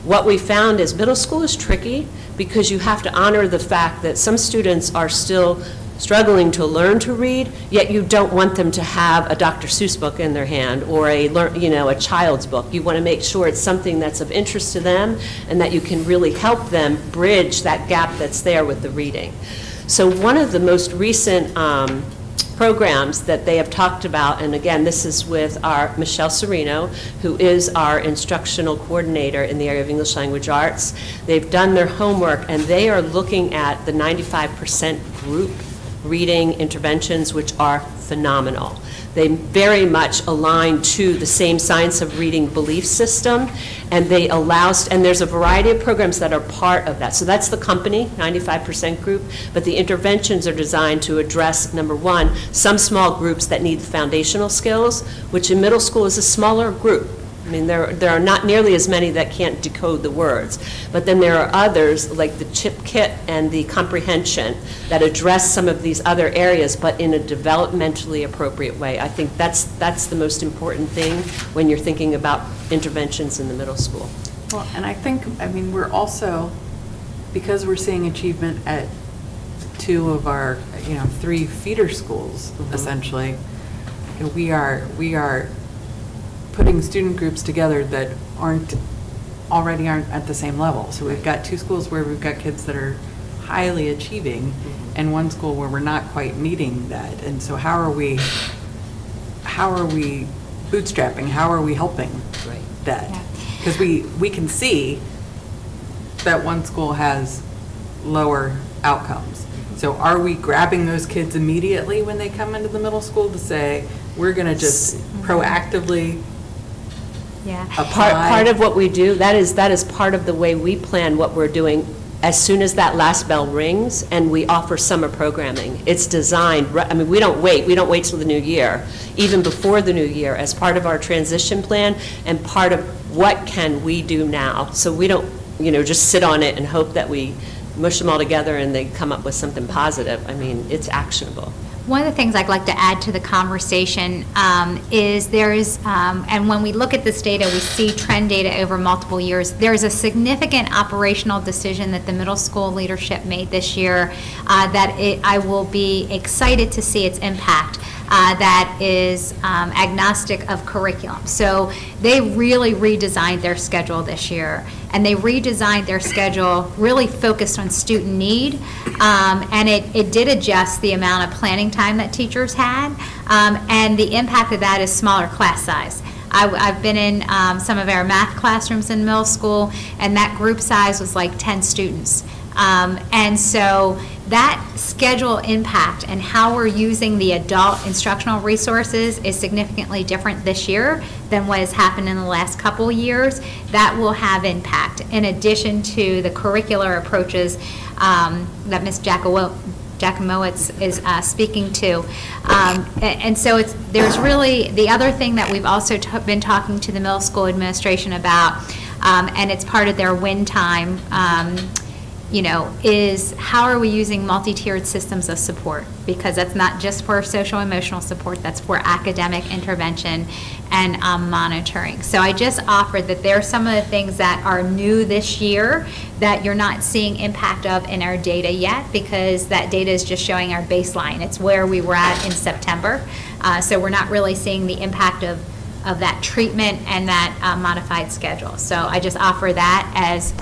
What we found is middle school is tricky because you have to honor the fact that some students are still struggling to learn to read, yet you don't want them to have a Dr. Seuss book in their hand or a child's book. You want to make sure it's something that's of interest to them and that you can really help them bridge that gap that's there with the reading. So one of the most recent programs that they have talked about, and again, this is with our Michelle Serino, who is our instructional coordinator in the area of English language arts. They've done their homework, and they are looking at the 95% group reading interventions, which are phenomenal. They very much align to the same science of reading belief system, and they allow, and there's a variety of programs that are part of that. So that's the company, 95% group, but the interventions are designed to address, number one, some small groups that need foundational skills, which in middle school is a smaller group. I mean, there are not nearly as many that can't decode the words. But then there are others, like the CHIP kit and the comprehension, that address some of these other areas, but in a developmentally appropriate way. I think that's the most important thing when you're thinking about interventions in the middle school. Well, and I think, we're also, because we're seeing achievement at 2 of our, 3 feeder schools, essentially, we are putting student groups together that aren't at the same level. So we've got 2 schools where we've got kids that are highly achieving, and 1 school where we're not quite meeting that. And so how are we bootstrapping? How are we helping that? Because we can see that 1 school has lower outcomes. So are we grabbing those kids immediately when they come into the middle school to say, we're going to just proactively apply? Part of what we do, that is part of the way we plan what we're doing. As soon as that last bell rings and we offer summer programming, it's designed, we don't wait till the new year, even before the new year, as part of our transition plan and part of what can we do now? So we don't, just sit on it and hope that we mush them all together and they come up with something positive. I mean, it's actionable. One of the things I'd like to add to the conversation is and when we look at this data, we see trend data over multiple years. There's a significant operational decision that the middle school leadership made this year I will be excited to see its impact. That is agnostic of curriculum. So they really redesigned their schedule this year, and they redesigned their schedule really focused on student need, and it did adjust the amount of planning time that teachers had, and the impact of that is smaller class size. I've been in some of our math classrooms in middle school, and that group size was like 10 students. And so that schedule impact and how we're using the adult instructional resources is significantly different this year than what has happened in the last couple of years. That will have impact in addition to the curricular approaches that Ms. Jackowitz is speaking to. And so there's really, the other thing that we've also been talking to the middle school administration about, and it's part of their win time, is how are we using multi-tiered systems of support? Because that's not just for social emotional support, that's for academic intervention and monitoring. So I just offered that there are some of the things that are new this year that you're not seeing impact of in our data yet, because that data is just showing our baseline. It's where we were at in September. So we're not really seeing the impact of that treatment and that modified schedule. So I just offer that as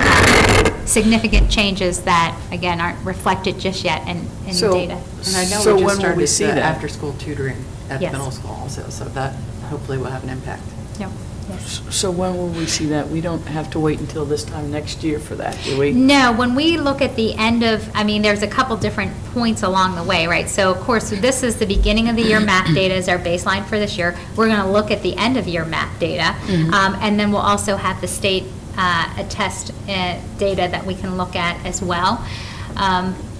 significant changes that, again, aren't reflected just yet in the data. And I know So we when just will we started see the that? after-school tutoring at the Yes. middle school also, so that hopefully will have an impact. Yep. Yes. So when will we see that? We don't have to wait until this time next year for that, do we? No, when we look at the end of, there's a couple different points along the way, right? So of course, this is the beginning of the year math data is our baseline for this year. We're going to look at the end of year math data, and then we'll also have the state attest data that we can look at as well.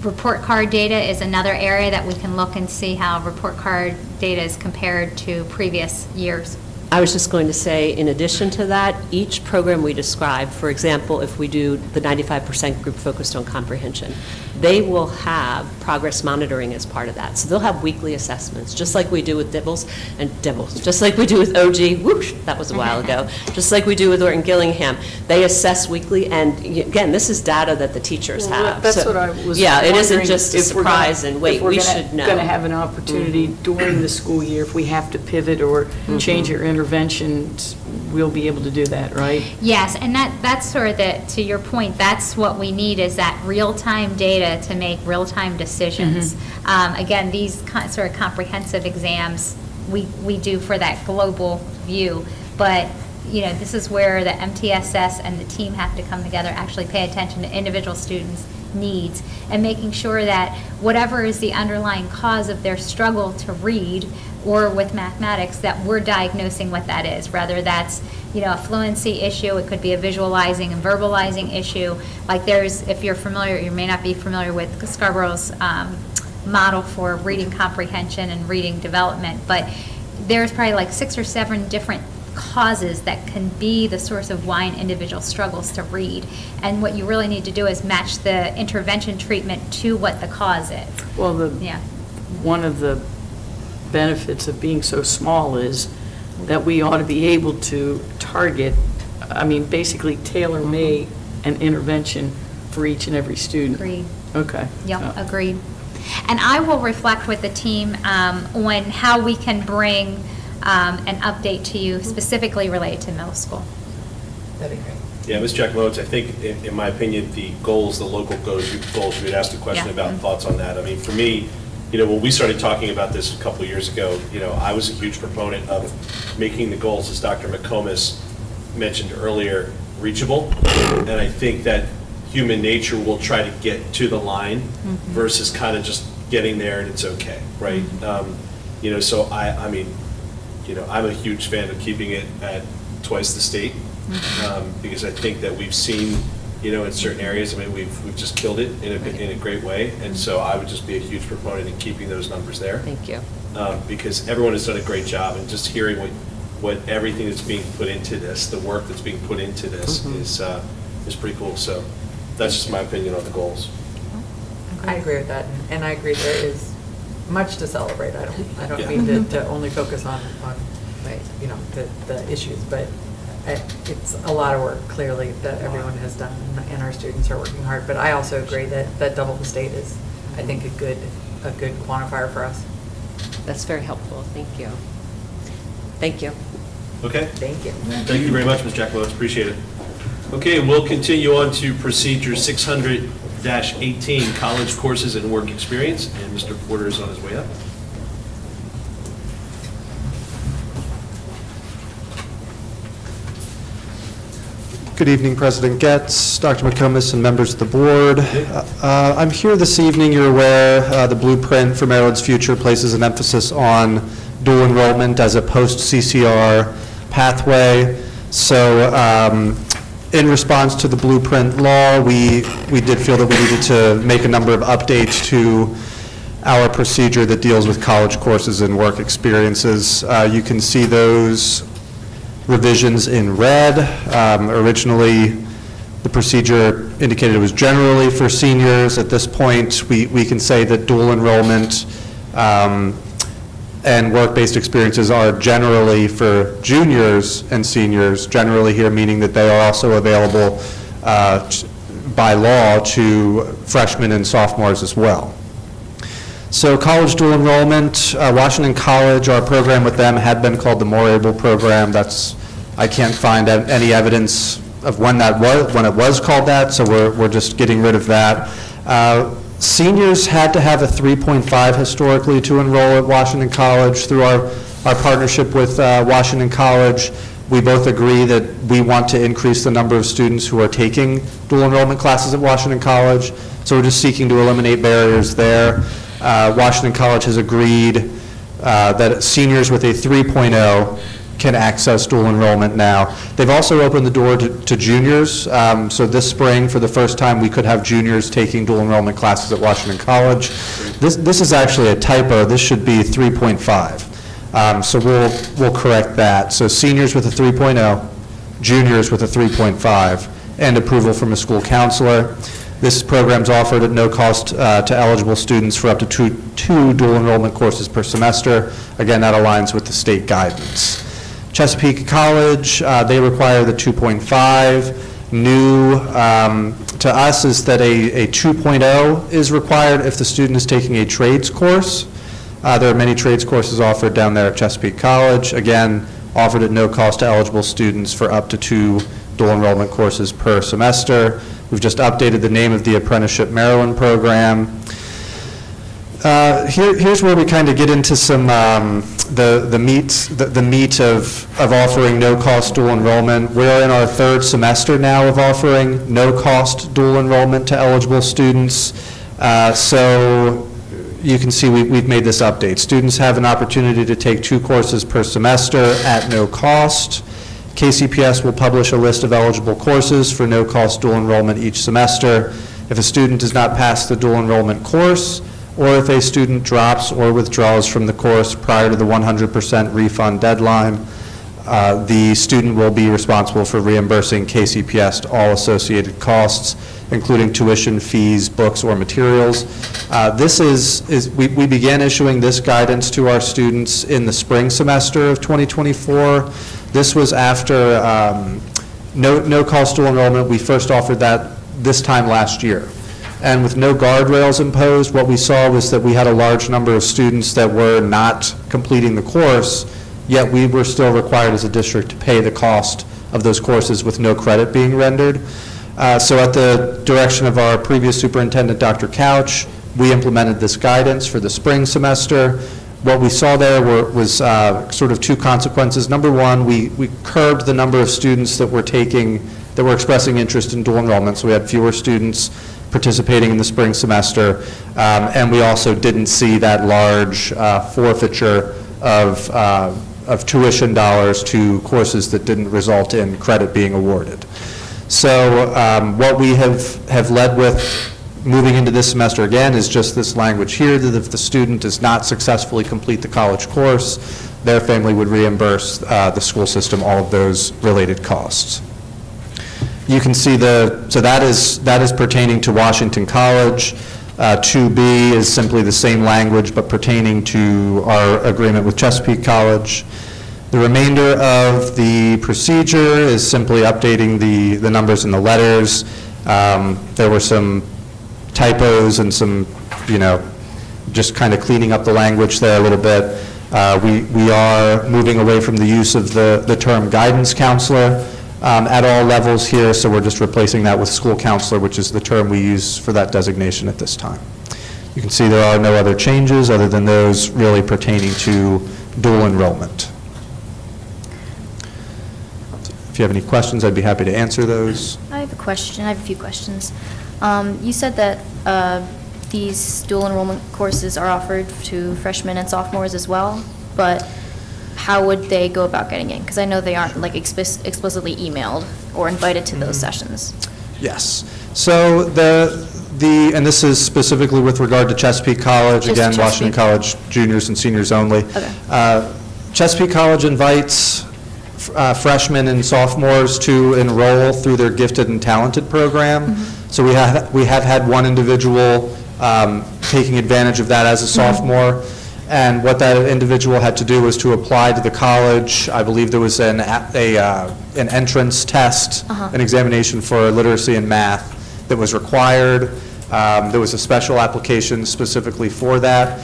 Report card data is another area that we can look and see how report card data is compared to previous years. I was just going to say, in addition to that, each program we describe, for example, if we do the 95% group focused on comprehension, they will have progress monitoring as part of that. So they'll have weekly assessments, just like we do with Dibbles, just like we do with OG, whoosh, that was a while ago, just like we do with Orton Gillingham. They assess weekly, and again, this is data that the teachers have. That's So- what I was Yeah, it isn't wondering just a if we're gonna- surprise and wait, we should know. If we're going to have an opportunity during the school year, if we have to pivot or change our interventions, we'll be able to do that, right? Yes, and that's sort of to your point, that's what we need, is that real-time data to make real-time decisions. Again, these sort of comprehensive exams, we do for that global view, but, this is where the MTSS and the team have to come together, actually pay attention to individual students' needs, and making sure that whatever is the underlying cause of their struggle to read or with mathematics, that we're diagnosing what that is. Rather that's, a fluency issue, it could be a visualizing and verbalizing issue. Like if you're familiar, you may not be familiar with Scarborough's model for reading comprehension and reading development, but there's probably like 6 or 7 different causes that can be the source of why an individual struggles to read. And what you really need to do is match the intervention treatment to what the cause is. Well, Yeah. one of the benefits of being so small is that we ought to be able to target, basically tailor-made an intervention for each and every student. Agreed. Okay. Yep, agreed. And I will reflect with the team on how we can bring an update to you specifically related to middle school. That'd be great. Yeah, Ms. Jackowitz, I think, in my opinion, the local goals, you had asked a question Yeah. about thoughts on that. For me, when we started talking about this a couple of years ago, I was a huge proponent of making the goals, as Dr. McComas mentioned earlier, reachable. And I think that human nature will try to get to the line versus kind of just getting there and it's okay, right? So I'm a huge fan of keeping it at twice the state, because I think that we've seen, in certain areas, we've just killed it in a great way, and so I would just be a huge proponent in keeping those numbers there. Thank you. Because everyone has done a great job, and just hearing what everything that's being put into this, the work that's being put into this is pretty cool. So that's just my opinion on the goals. I agree with that, and I agree there is much to celebrate. I don't mean to only focus on, you know, the issues, but it's a lot of work, clearly, that everyone has done, and our students are working hard. But I also agree that double the state is, I think, a good quantifier for us. That's very helpful, thank you. Thank you. Okay? Thank you. Thank you very much, Ms. Jackalonis, appreciate it. Okay, we'll continue on to procedure 600-18, college courses and work experience, and Mr. Porter is on his way up. Good evening, President Getz, Dr. McComas, and members of the board. I'm here this evening, you're aware, the blueprint for Maryland's future places an emphasis on dual enrollment as a post-CCR pathway. So in response to the blueprint law, we did feel that we needed to make a number of updates to our procedure that deals with college courses and work experiences. You can see those revisions in red. Originally, the procedure indicated it was generally for seniors. At this point, we can say that dual enrollment and work-based experiences are generally for juniors and seniors, generally here meaning that they are also available by law to freshmen and sophomores as well. So college dual enrollment, Washington College, our program with them had been called the More Able program. I can't find any evidence of when it was called that, so we're just getting rid of that. Seniors had to have a 3.5 historically to enroll at Washington College. Through our partnership with Washington College, we both agree that we want to increase the number of students who are taking dual enrollment classes at Washington College, so we're just seeking to eliminate barriers there. Washington College has agreed that seniors with a 3.0 can access dual enrollment now. They've also opened the door to juniors, so this spring, for the first time, we could have juniors taking dual enrollment classes at Washington College. This is actually a typo. This should be 3.5. So we'll correct that. So seniors with a 3.0, juniors with a 3.5, and approval from a school counselor. This program's offered at no cost to eligible students for up to two dual enrollment courses per semester. Again, that aligns with the state guidance. Chesapeake College, they require the 2.5. New to us is that a 2.0 is required if the student is taking a trades course. There are many trades courses offered down there at Chesapeake College. Again, offered at no cost to eligible students for up to 2 dual enrollment courses per semester. We've just updated the name of the Apprenticeship Maryland program. Here's where we kind of get into some the meat of offering no-cost dual enrollment. We're in our 3rd semester now of offering no-cost dual enrollment to eligible students. So you can see we've made this update. Students have an opportunity to take 2 courses per semester at no cost. KCPS will publish a list of eligible courses for no-cost dual enrollment each semester. If a student does not pass the dual enrollment course, or if a student drops or withdraws from the course prior to the 100% refund deadline, the student will be responsible for reimbursing KCPS all associated costs, including tuition, fees, books, or materials. We began issuing this guidance to our students in the spring semester of 2024. This was after no-cost dual enrollment. We first offered that this time last year. And with no guardrails imposed, what we saw was that we had a large number of students that were not completing the course, yet we were still required as a district to pay the cost of those courses with no credit being rendered. So at the direction of our previous superintendent, Dr. Couch, we implemented this guidance for the spring semester. What we saw there was sort of 2 consequences. Number one, we curbed the number of students that were expressing interest in dual enrollment, so we had fewer students participating in the spring semester, and we also didn't see that large forfeiture of tuition dollars to courses that didn't result in credit being awarded. So what we have led with moving into this semester again is just this language here, that if the student does not successfully complete the college course, their family would reimburse the school system all of those related costs. You can see so that is pertaining to Washington College. 2B is simply the same language, but pertaining to our agreement with Chesapeake College. The remainder of the procedure is simply updating the numbers in the letters. There were some typos and some, just kind of cleaning up the language there a little bit. We are moving away from the use of the term guidance counselor at all levels here, so we're just replacing that with school counselor, which is the term we use for that designation at this time. You can see there are no other changes other than those really pertaining to dual enrollment. If you have any questions, I'd be happy to answer those. I have a question, I have a few questions. You said that these dual enrollment courses are offered to freshmen and sophomores as well, but how would they go about getting in? Because I know they aren't like explicitly emailed or invited to those sessions. Yes. So and this is specifically with regard to Chesapeake College, Just again, Chesapeake. Washington College juniors and seniors only. Okay. Chesapeake College invites freshmen and sophomores to enroll through their gifted and talented program. So we have had one individual taking advantage of that as a sophomore. And what that individual had to do was to apply to the college. I believe there was an entrance test, an examination for literacy and math that was required. There was a special application specifically for that.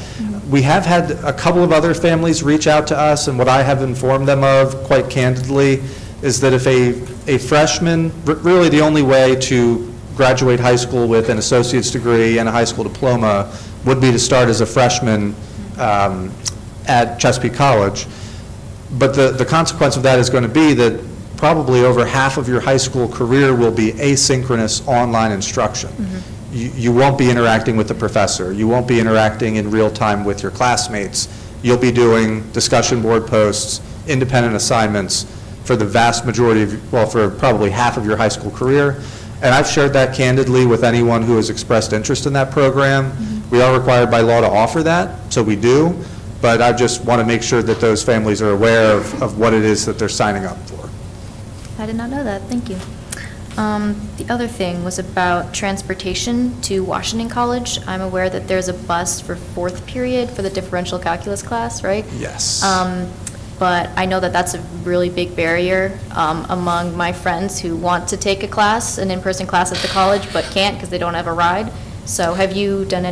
We have had a couple of other families reach out to us, and what I have informed them of, quite candidly, is that if a freshman, really the only way to graduate high school with an associate's degree and a high school diploma would be to start as a freshman at Chesapeake College. But the consequence of that is going to be that probably over half of your high school career will be asynchronous online instruction. You won't be interacting with the professor. You won't be interacting in real time with your classmates. You'll be doing discussion board posts, independent assignments for the vast majority for probably half of your high school career. And I've shared that candidly with anyone who has expressed interest in that program. We are required by law to offer that, so we do, but I just want to make sure that those families are aware of what it is that they're signing up for. I did not know that, thank you. The other thing was about transportation to Washington College. I'm aware that there's a bus for fourth period for the differential calculus class, right? Yes. But I know that that's a really big barrier among my friends who want to take a class, an in-person class at the college, but can't because they don't have a ride. So have you done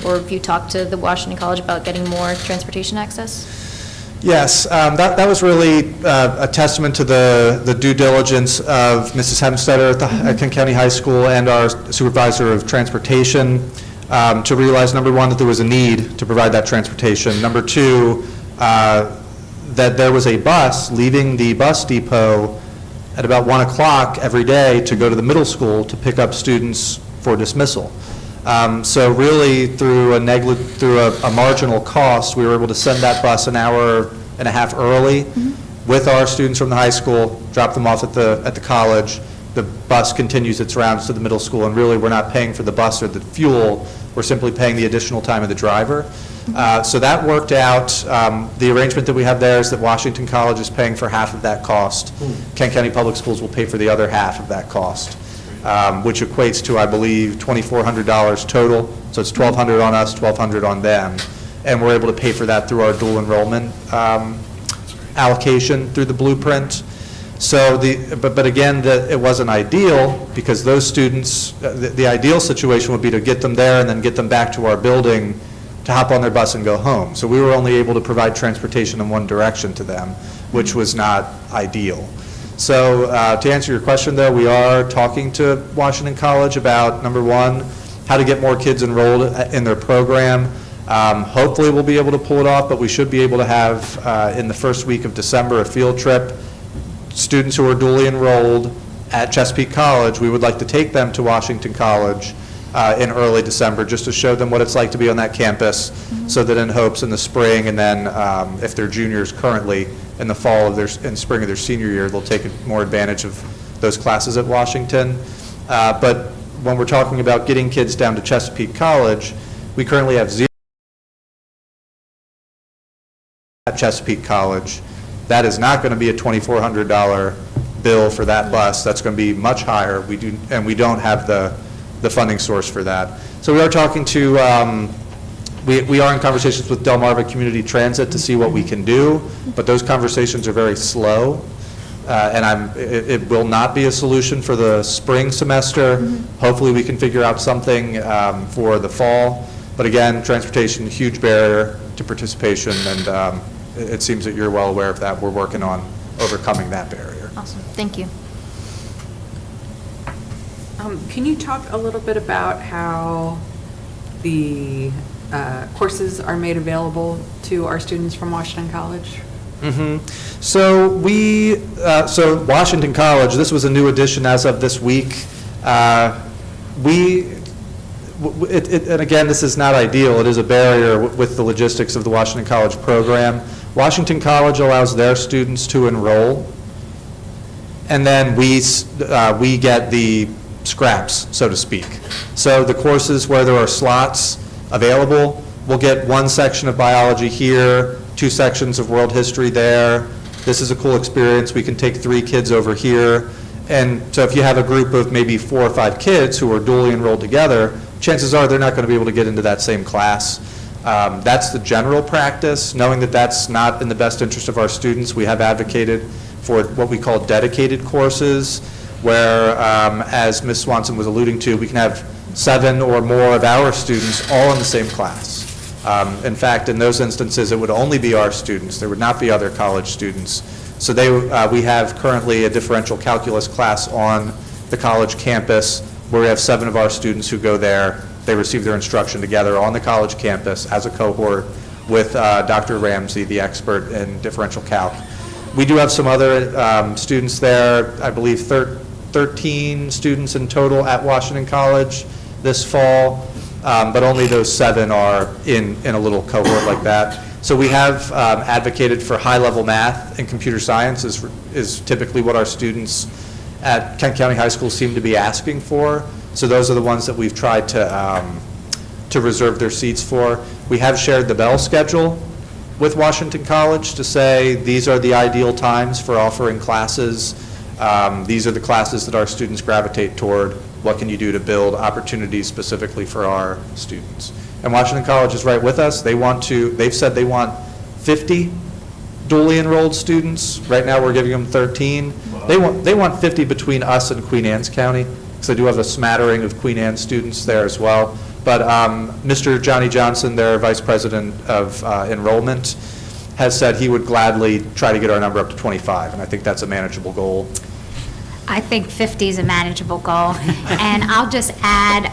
or have you talked to the Washington College about getting more transportation access? Yes, that was really a testament to the due diligence of Mrs. Hemstetter at Kent County High School and our supervisor of transportation to realize, number one, that there was a need to provide that transportation. Number two, that there was a bus leaving the bus depot at about 1 o'clock every day to go to the middle school to pick up students for dismissal. So really, through a marginal cost, we were able to send that bus an hour and a half early with our students from the high school, drop them off at the college. The bus continues its rounds to the middle school, and really, we're not paying for the bus or the fuel. We're simply paying the additional time of the driver. So that worked out. The arrangement that we have there is that Washington College is paying for half of that cost. Kent County Public Schools will pay for the other half of that cost, which equates to, I believe, $2,400 total. So it's $1,200 on us, $1,200 on them. And we're able to pay for that through our dual enrollment allocation through the blueprint. So but again, it wasn't ideal because those students, the ideal situation would be to get them there and then get them back to our building to hop on their bus and go home. So we were only able to provide transportation in one direction to them, which was not ideal. So to answer your question, though, we are talking to Washington College about, number one, how to get more kids enrolled in their program. Hopefully we'll be able to pull it off, but we should be able to have, in the first week of December, a field trip. Students who are dually enrolled at Chesapeake College, we would like to take them to Washington College in early December, just to show them what it's like to be on that campus, so that in hopes in the spring, and then if they're juniors currently, in the fall of in spring of their senior year, they'll take more advantage of those classes at Washington. But when we're talking about getting kids down to Chesapeake College, we currently have 0 at Chesapeake College. That is not going to be a $2,400 bill for that bus. That's going to be much higher. We don't have the funding source for that. So we are talking to, we are in conversations with Delmarva Community Transit to see what we can do, but those conversations are very slow. And it will not be a solution for the spring semester. Hopefully, we can figure out something for the fall. But again, transportation, huge barrier to participation, and it seems that you're well aware of that. We're working on overcoming that barrier. Awesome, thank you. Can you talk a little bit about how the courses are made available to our students from Washington College? So so Washington College, this was a new addition as of this week. And again, this is not ideal. It is a barrier with the logistics of the Washington College program. Washington College allows their students to enroll, and then we get the scraps, so to speak. So the courses where there are slots available, we'll get one section of biology here, 2 sections of world history there. This is a cool experience. We can take 3 kids over here. And so if you have a group of maybe 4 or 5 kids who are dually enrolled together, chances are they're not going to be able to get into that same class. That's the general practice. Knowing that that's not in the best interest of our students, we have advocated for what we call dedicated courses, where, as Ms. Swanson was alluding to, we can have 7 or more of our students all in the same class. In fact, in those instances, it would only be our students. There would not be other college students. So we have currently a differential calculus class on the college campus where we have 7 of our students who go there. They receive their instruction together on the college campus as a cohort with Dr. Ramsey, the expert in differential calc. We do have some other students there, I believe 13 students in total at Washington College this fall. But only those 7 are in a little cohort like that. So we have advocated for high-level math, and computer science is typically what our students at Kent County High School seem to be asking for. So those are the ones that we've tried to reserve their seats for. We have shared the bell schedule with Washington College to say these are the ideal times for offering classes. These are the classes that our students gravitate toward. What can you do to build opportunities specifically for our students? And Washington College is right with us. They've said they want 50 dually enrolled students. Right now, we're giving them 13. They want 50 between us and Queen Anne's County, because they do have a smattering of Queen Anne students there as well. But Mr. Johnny Johnson, their Vice President of Enrollment, has said he would gladly try to get our number up to 25, and I think that's a manageable goal. I think 50 is a manageable goal. And I'll just add,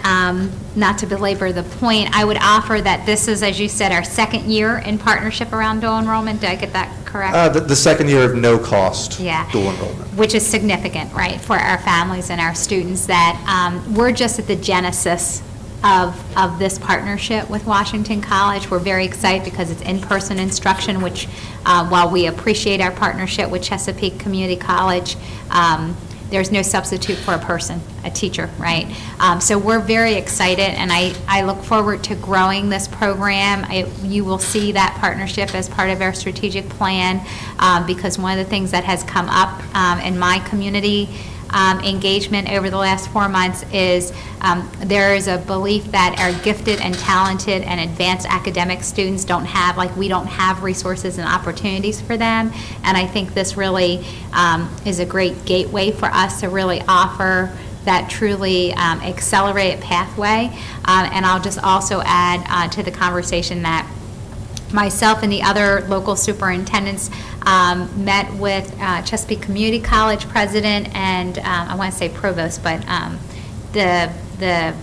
not to belabor the point, I would offer that this is, as you said, our 2nd year in partnership around dual enrollment. Did I get that correct? The 2nd year of no-cost Yeah. dual enrollment. Which is significant, right, for our families and our students, that we're just at the genesis of this partnership with Washington College. We're very excited because it's in-person instruction, which, while we appreciate our partnership with Chesapeake Community College, there's no substitute for a person, a teacher, right? So we're very excited, and I look forward to growing this program. You will see that partnership as part of our strategic plan, because one of the things that has come up in my community engagement over the last 4 months is there is a belief that our gifted and talented and advanced academic students we don't have resources and opportunities for them. And I think this really is a great gateway for us to really offer that truly accelerated pathway. And I'll just also add to the conversation that myself and the other local superintendents met with Chesapeake Community College president and I want to say provost, but the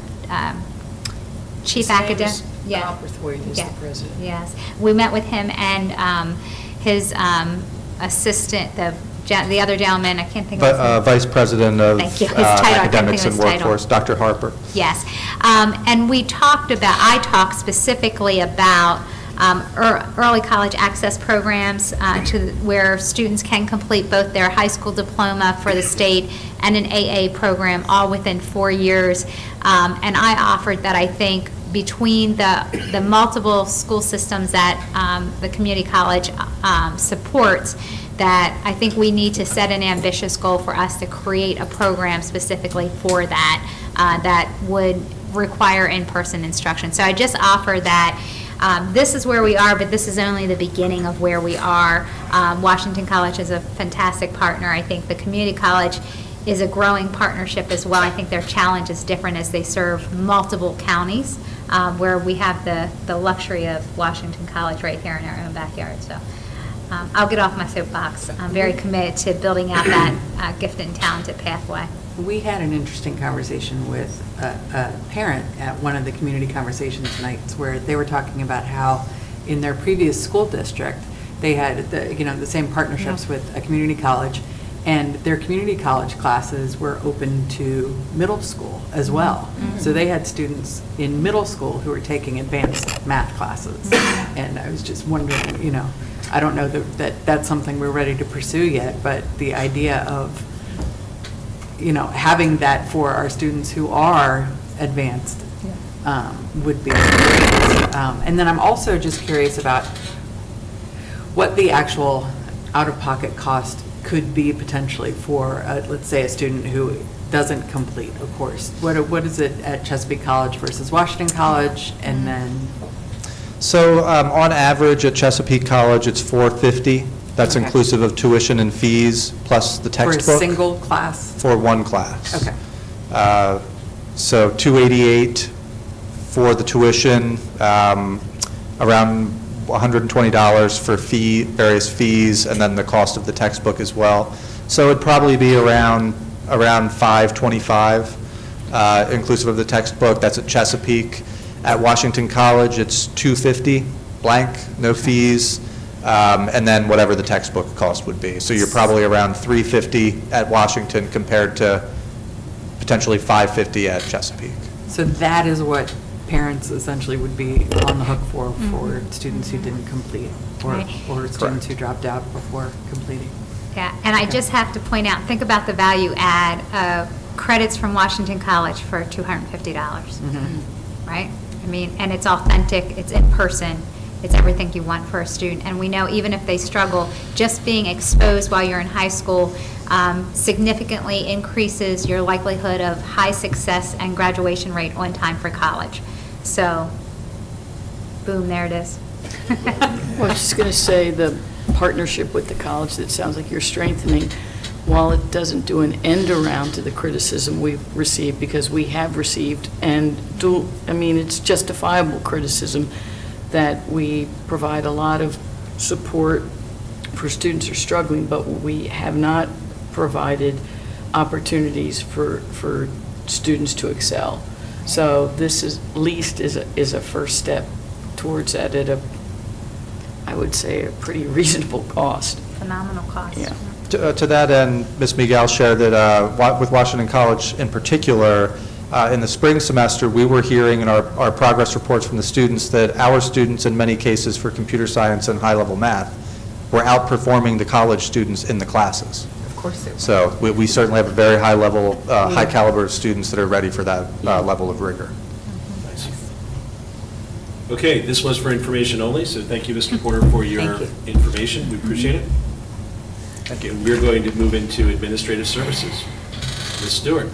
chief academic. Yeah. Copperthwaite is the president. Yes, we met with him and his assistant, the other gentleman, I can't think of his name. Vice President of Thank you. His title, I can't think of Academics his and title. Workforce, Dr. Harper. Yes, and I talked specifically about early college access programs where students can complete both their high school diploma for the state and an AA program all within 4 years. And I offered that I think between the multiple school systems that the community college supports, that I think we need to set an ambitious goal for us to create a program specifically for that, that would require in-person instruction. So I just offer that this is where we are, but this is only the beginning of where we are. Washington College is a fantastic partner. I think the community college is a growing partnership as well. I think their challenge is different as they serve multiple counties, where we have the luxury of Washington College right here in our own backyard. So I'll get off my soapbox. I'm very committed to building out that gifted and talented pathway. We had an interesting conversation with a parent at one of the community conversations nights where they were talking about how in their previous school district, they had the same partnerships with a community college, and their community college classes were open to middle school as well. So they had students in middle school who were taking advanced math classes. And I was just wondering, I don't know that that's something we're ready to pursue yet, but the idea of having that for our students who are advanced would be great. And then I'm also just curious about what the actual out-of-pocket cost could be potentially for, let's say, a student who doesn't complete a course. What is it at Chesapeake College versus Washington College? And then... So on average at Chesapeake College, it's $450. That's Okay. inclusive of tuition and fees plus the textbook. For a single class? For one class. Okay. So $288 for the tuition, around $120 for various fees, and then the cost of the textbook as well. So it'd probably be around $525, inclusive of the textbook. That's at Chesapeake. At Washington College, it's $250 blank, no fees. And then whatever the textbook cost would be. So you're probably around $350 at Washington compared to potentially $550 at Chesapeake. So that is what parents essentially would be on the hook for students who didn't complete Right. or students who dropped out before completing. Yeah, and I just have to point out, think about the value add of credits from Washington College for $250, right? I mean, and it's authentic, it's in person, it's everything you want for a student. And we know even if they struggle, just being exposed while you're in high school significantly increases your likelihood of high success and graduation rate on time for college. So, boom, there it is. Well, I was just going to say, the partnership with the college that sounds like you're strengthening, while it doesn't do an end around to the criticism we've received, because we have received, and it's justifiable criticism, that we provide a lot of support for students who are struggling, but we have not provided opportunities for students to excel. So this is, at least is a first step towards that at I would say, a pretty reasonable cost. Phenomenal cost. Yeah. To that end, Ms. Miguel shared that with Washington College in particular, in the spring semester, we were hearing in our progress reports from the students that our students, in many cases for computer science and high-level math, were outperforming the college students in the classes. Of course they were. So we certainly have a very high level, high caliber of students that are ready for that level of rigor. Nice. Okay, this was for information only, so thank you, Mr. Porter, for your information. We appreciate it. Thank you. We're going to move into administrative services. Ms. Stewart.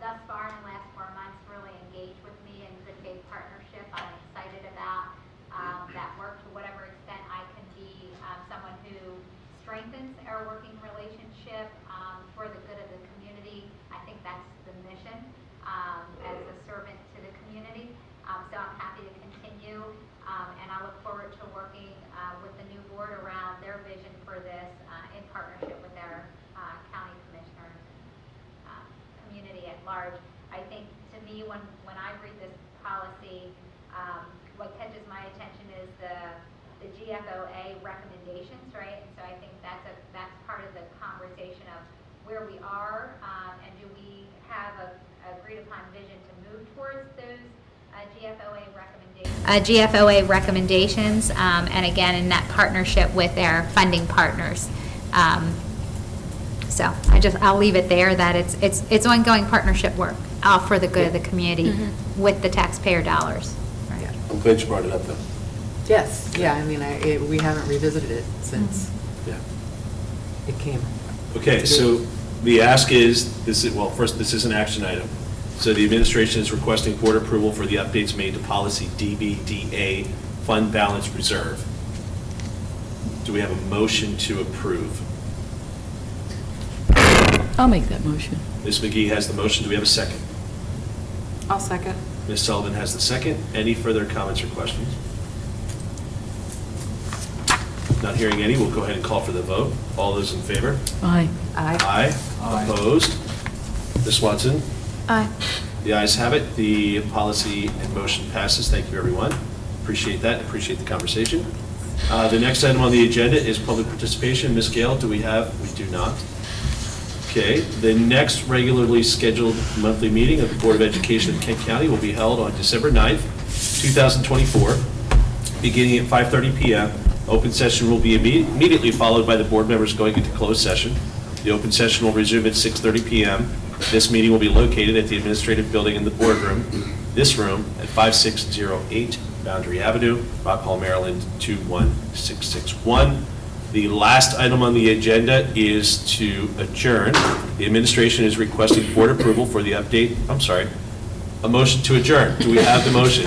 thus far in the last 4 months really engaged with me in good faith partnership. I'm excited about that work to whatever extent I can be someone who strengthens our working relationship for the good of the community. I think that's the mission as a servant to the community. So I'm happy to continue, and I look forward to working with the new board around their vision for this in partnership with our county commissioners, community at large. I think, to me, when I read this policy, what catches my attention is the GFOA recommendations, right? And so I think that's part of the conversation of where we are, and do we have a agreed upon vision to move towards those GFOA recommendations, and again, in that partnership with our funding partners. So I'll leave it there, that it's ongoing partnership work, all for the good of the community with the taxpayer dollars. I'm glad you brought it up, though. Yes, yeah, I mean, we haven't revisited it since Yeah. it came. Okay, so the ask is, first, this is an action item. So the administration is requesting board approval for the updates made to policy DBDA, fund balance reserve. Do we have a motion to approve? I'll make that motion. Ms. McGee has the motion. Do we have a second? I'll second. Ms. Sullivan has the second. Any further comments or questions? Not hearing any, we'll go ahead and call for the vote. All those in favor? Aye. Aye. Opposed? Ms. Watson? Aye. The ayes have it. The policy and motion passes. Thank you, everyone. Appreciate that. Appreciate the conversation. The next item on the agenda is public participation. Ms. Gale, do we have? We do not. Okay. The next regularly scheduled monthly meeting of the Board of Education of Kent County will be held on December 9th, 2024, beginning at 5:30 p.m. Open session will be immediately followed by the board members going into closed session. The open session will resume at 6:30 p.m. This meeting will be located at the administrative building in the boardroom, this room, at 5608 Boundary Avenue, Rock Hall, Maryland, 21661. The last item on the agenda is to adjourn. The administration is requesting board approval for the update, a motion to adjourn. Do we have the motion?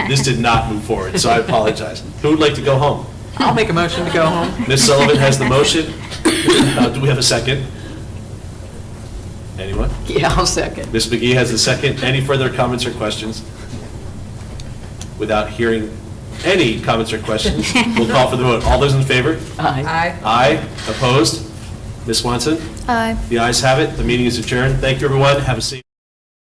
This did not move forward, so I apologize. Who would like to go home? I'll make a motion to go home. Ms. Sullivan has the motion. Do we have a second? Anyone? Yeah, I'll second. Ms. McGee has the second. Any further comments or questions? Without hearing any comments or questions, we'll call for the vote. All those in favor? Aye. Aye. Aye. Opposed? Ms. Swanson? Aye. The ayes have it. The meeting is adjourned. Thank you, everyone. Have a safe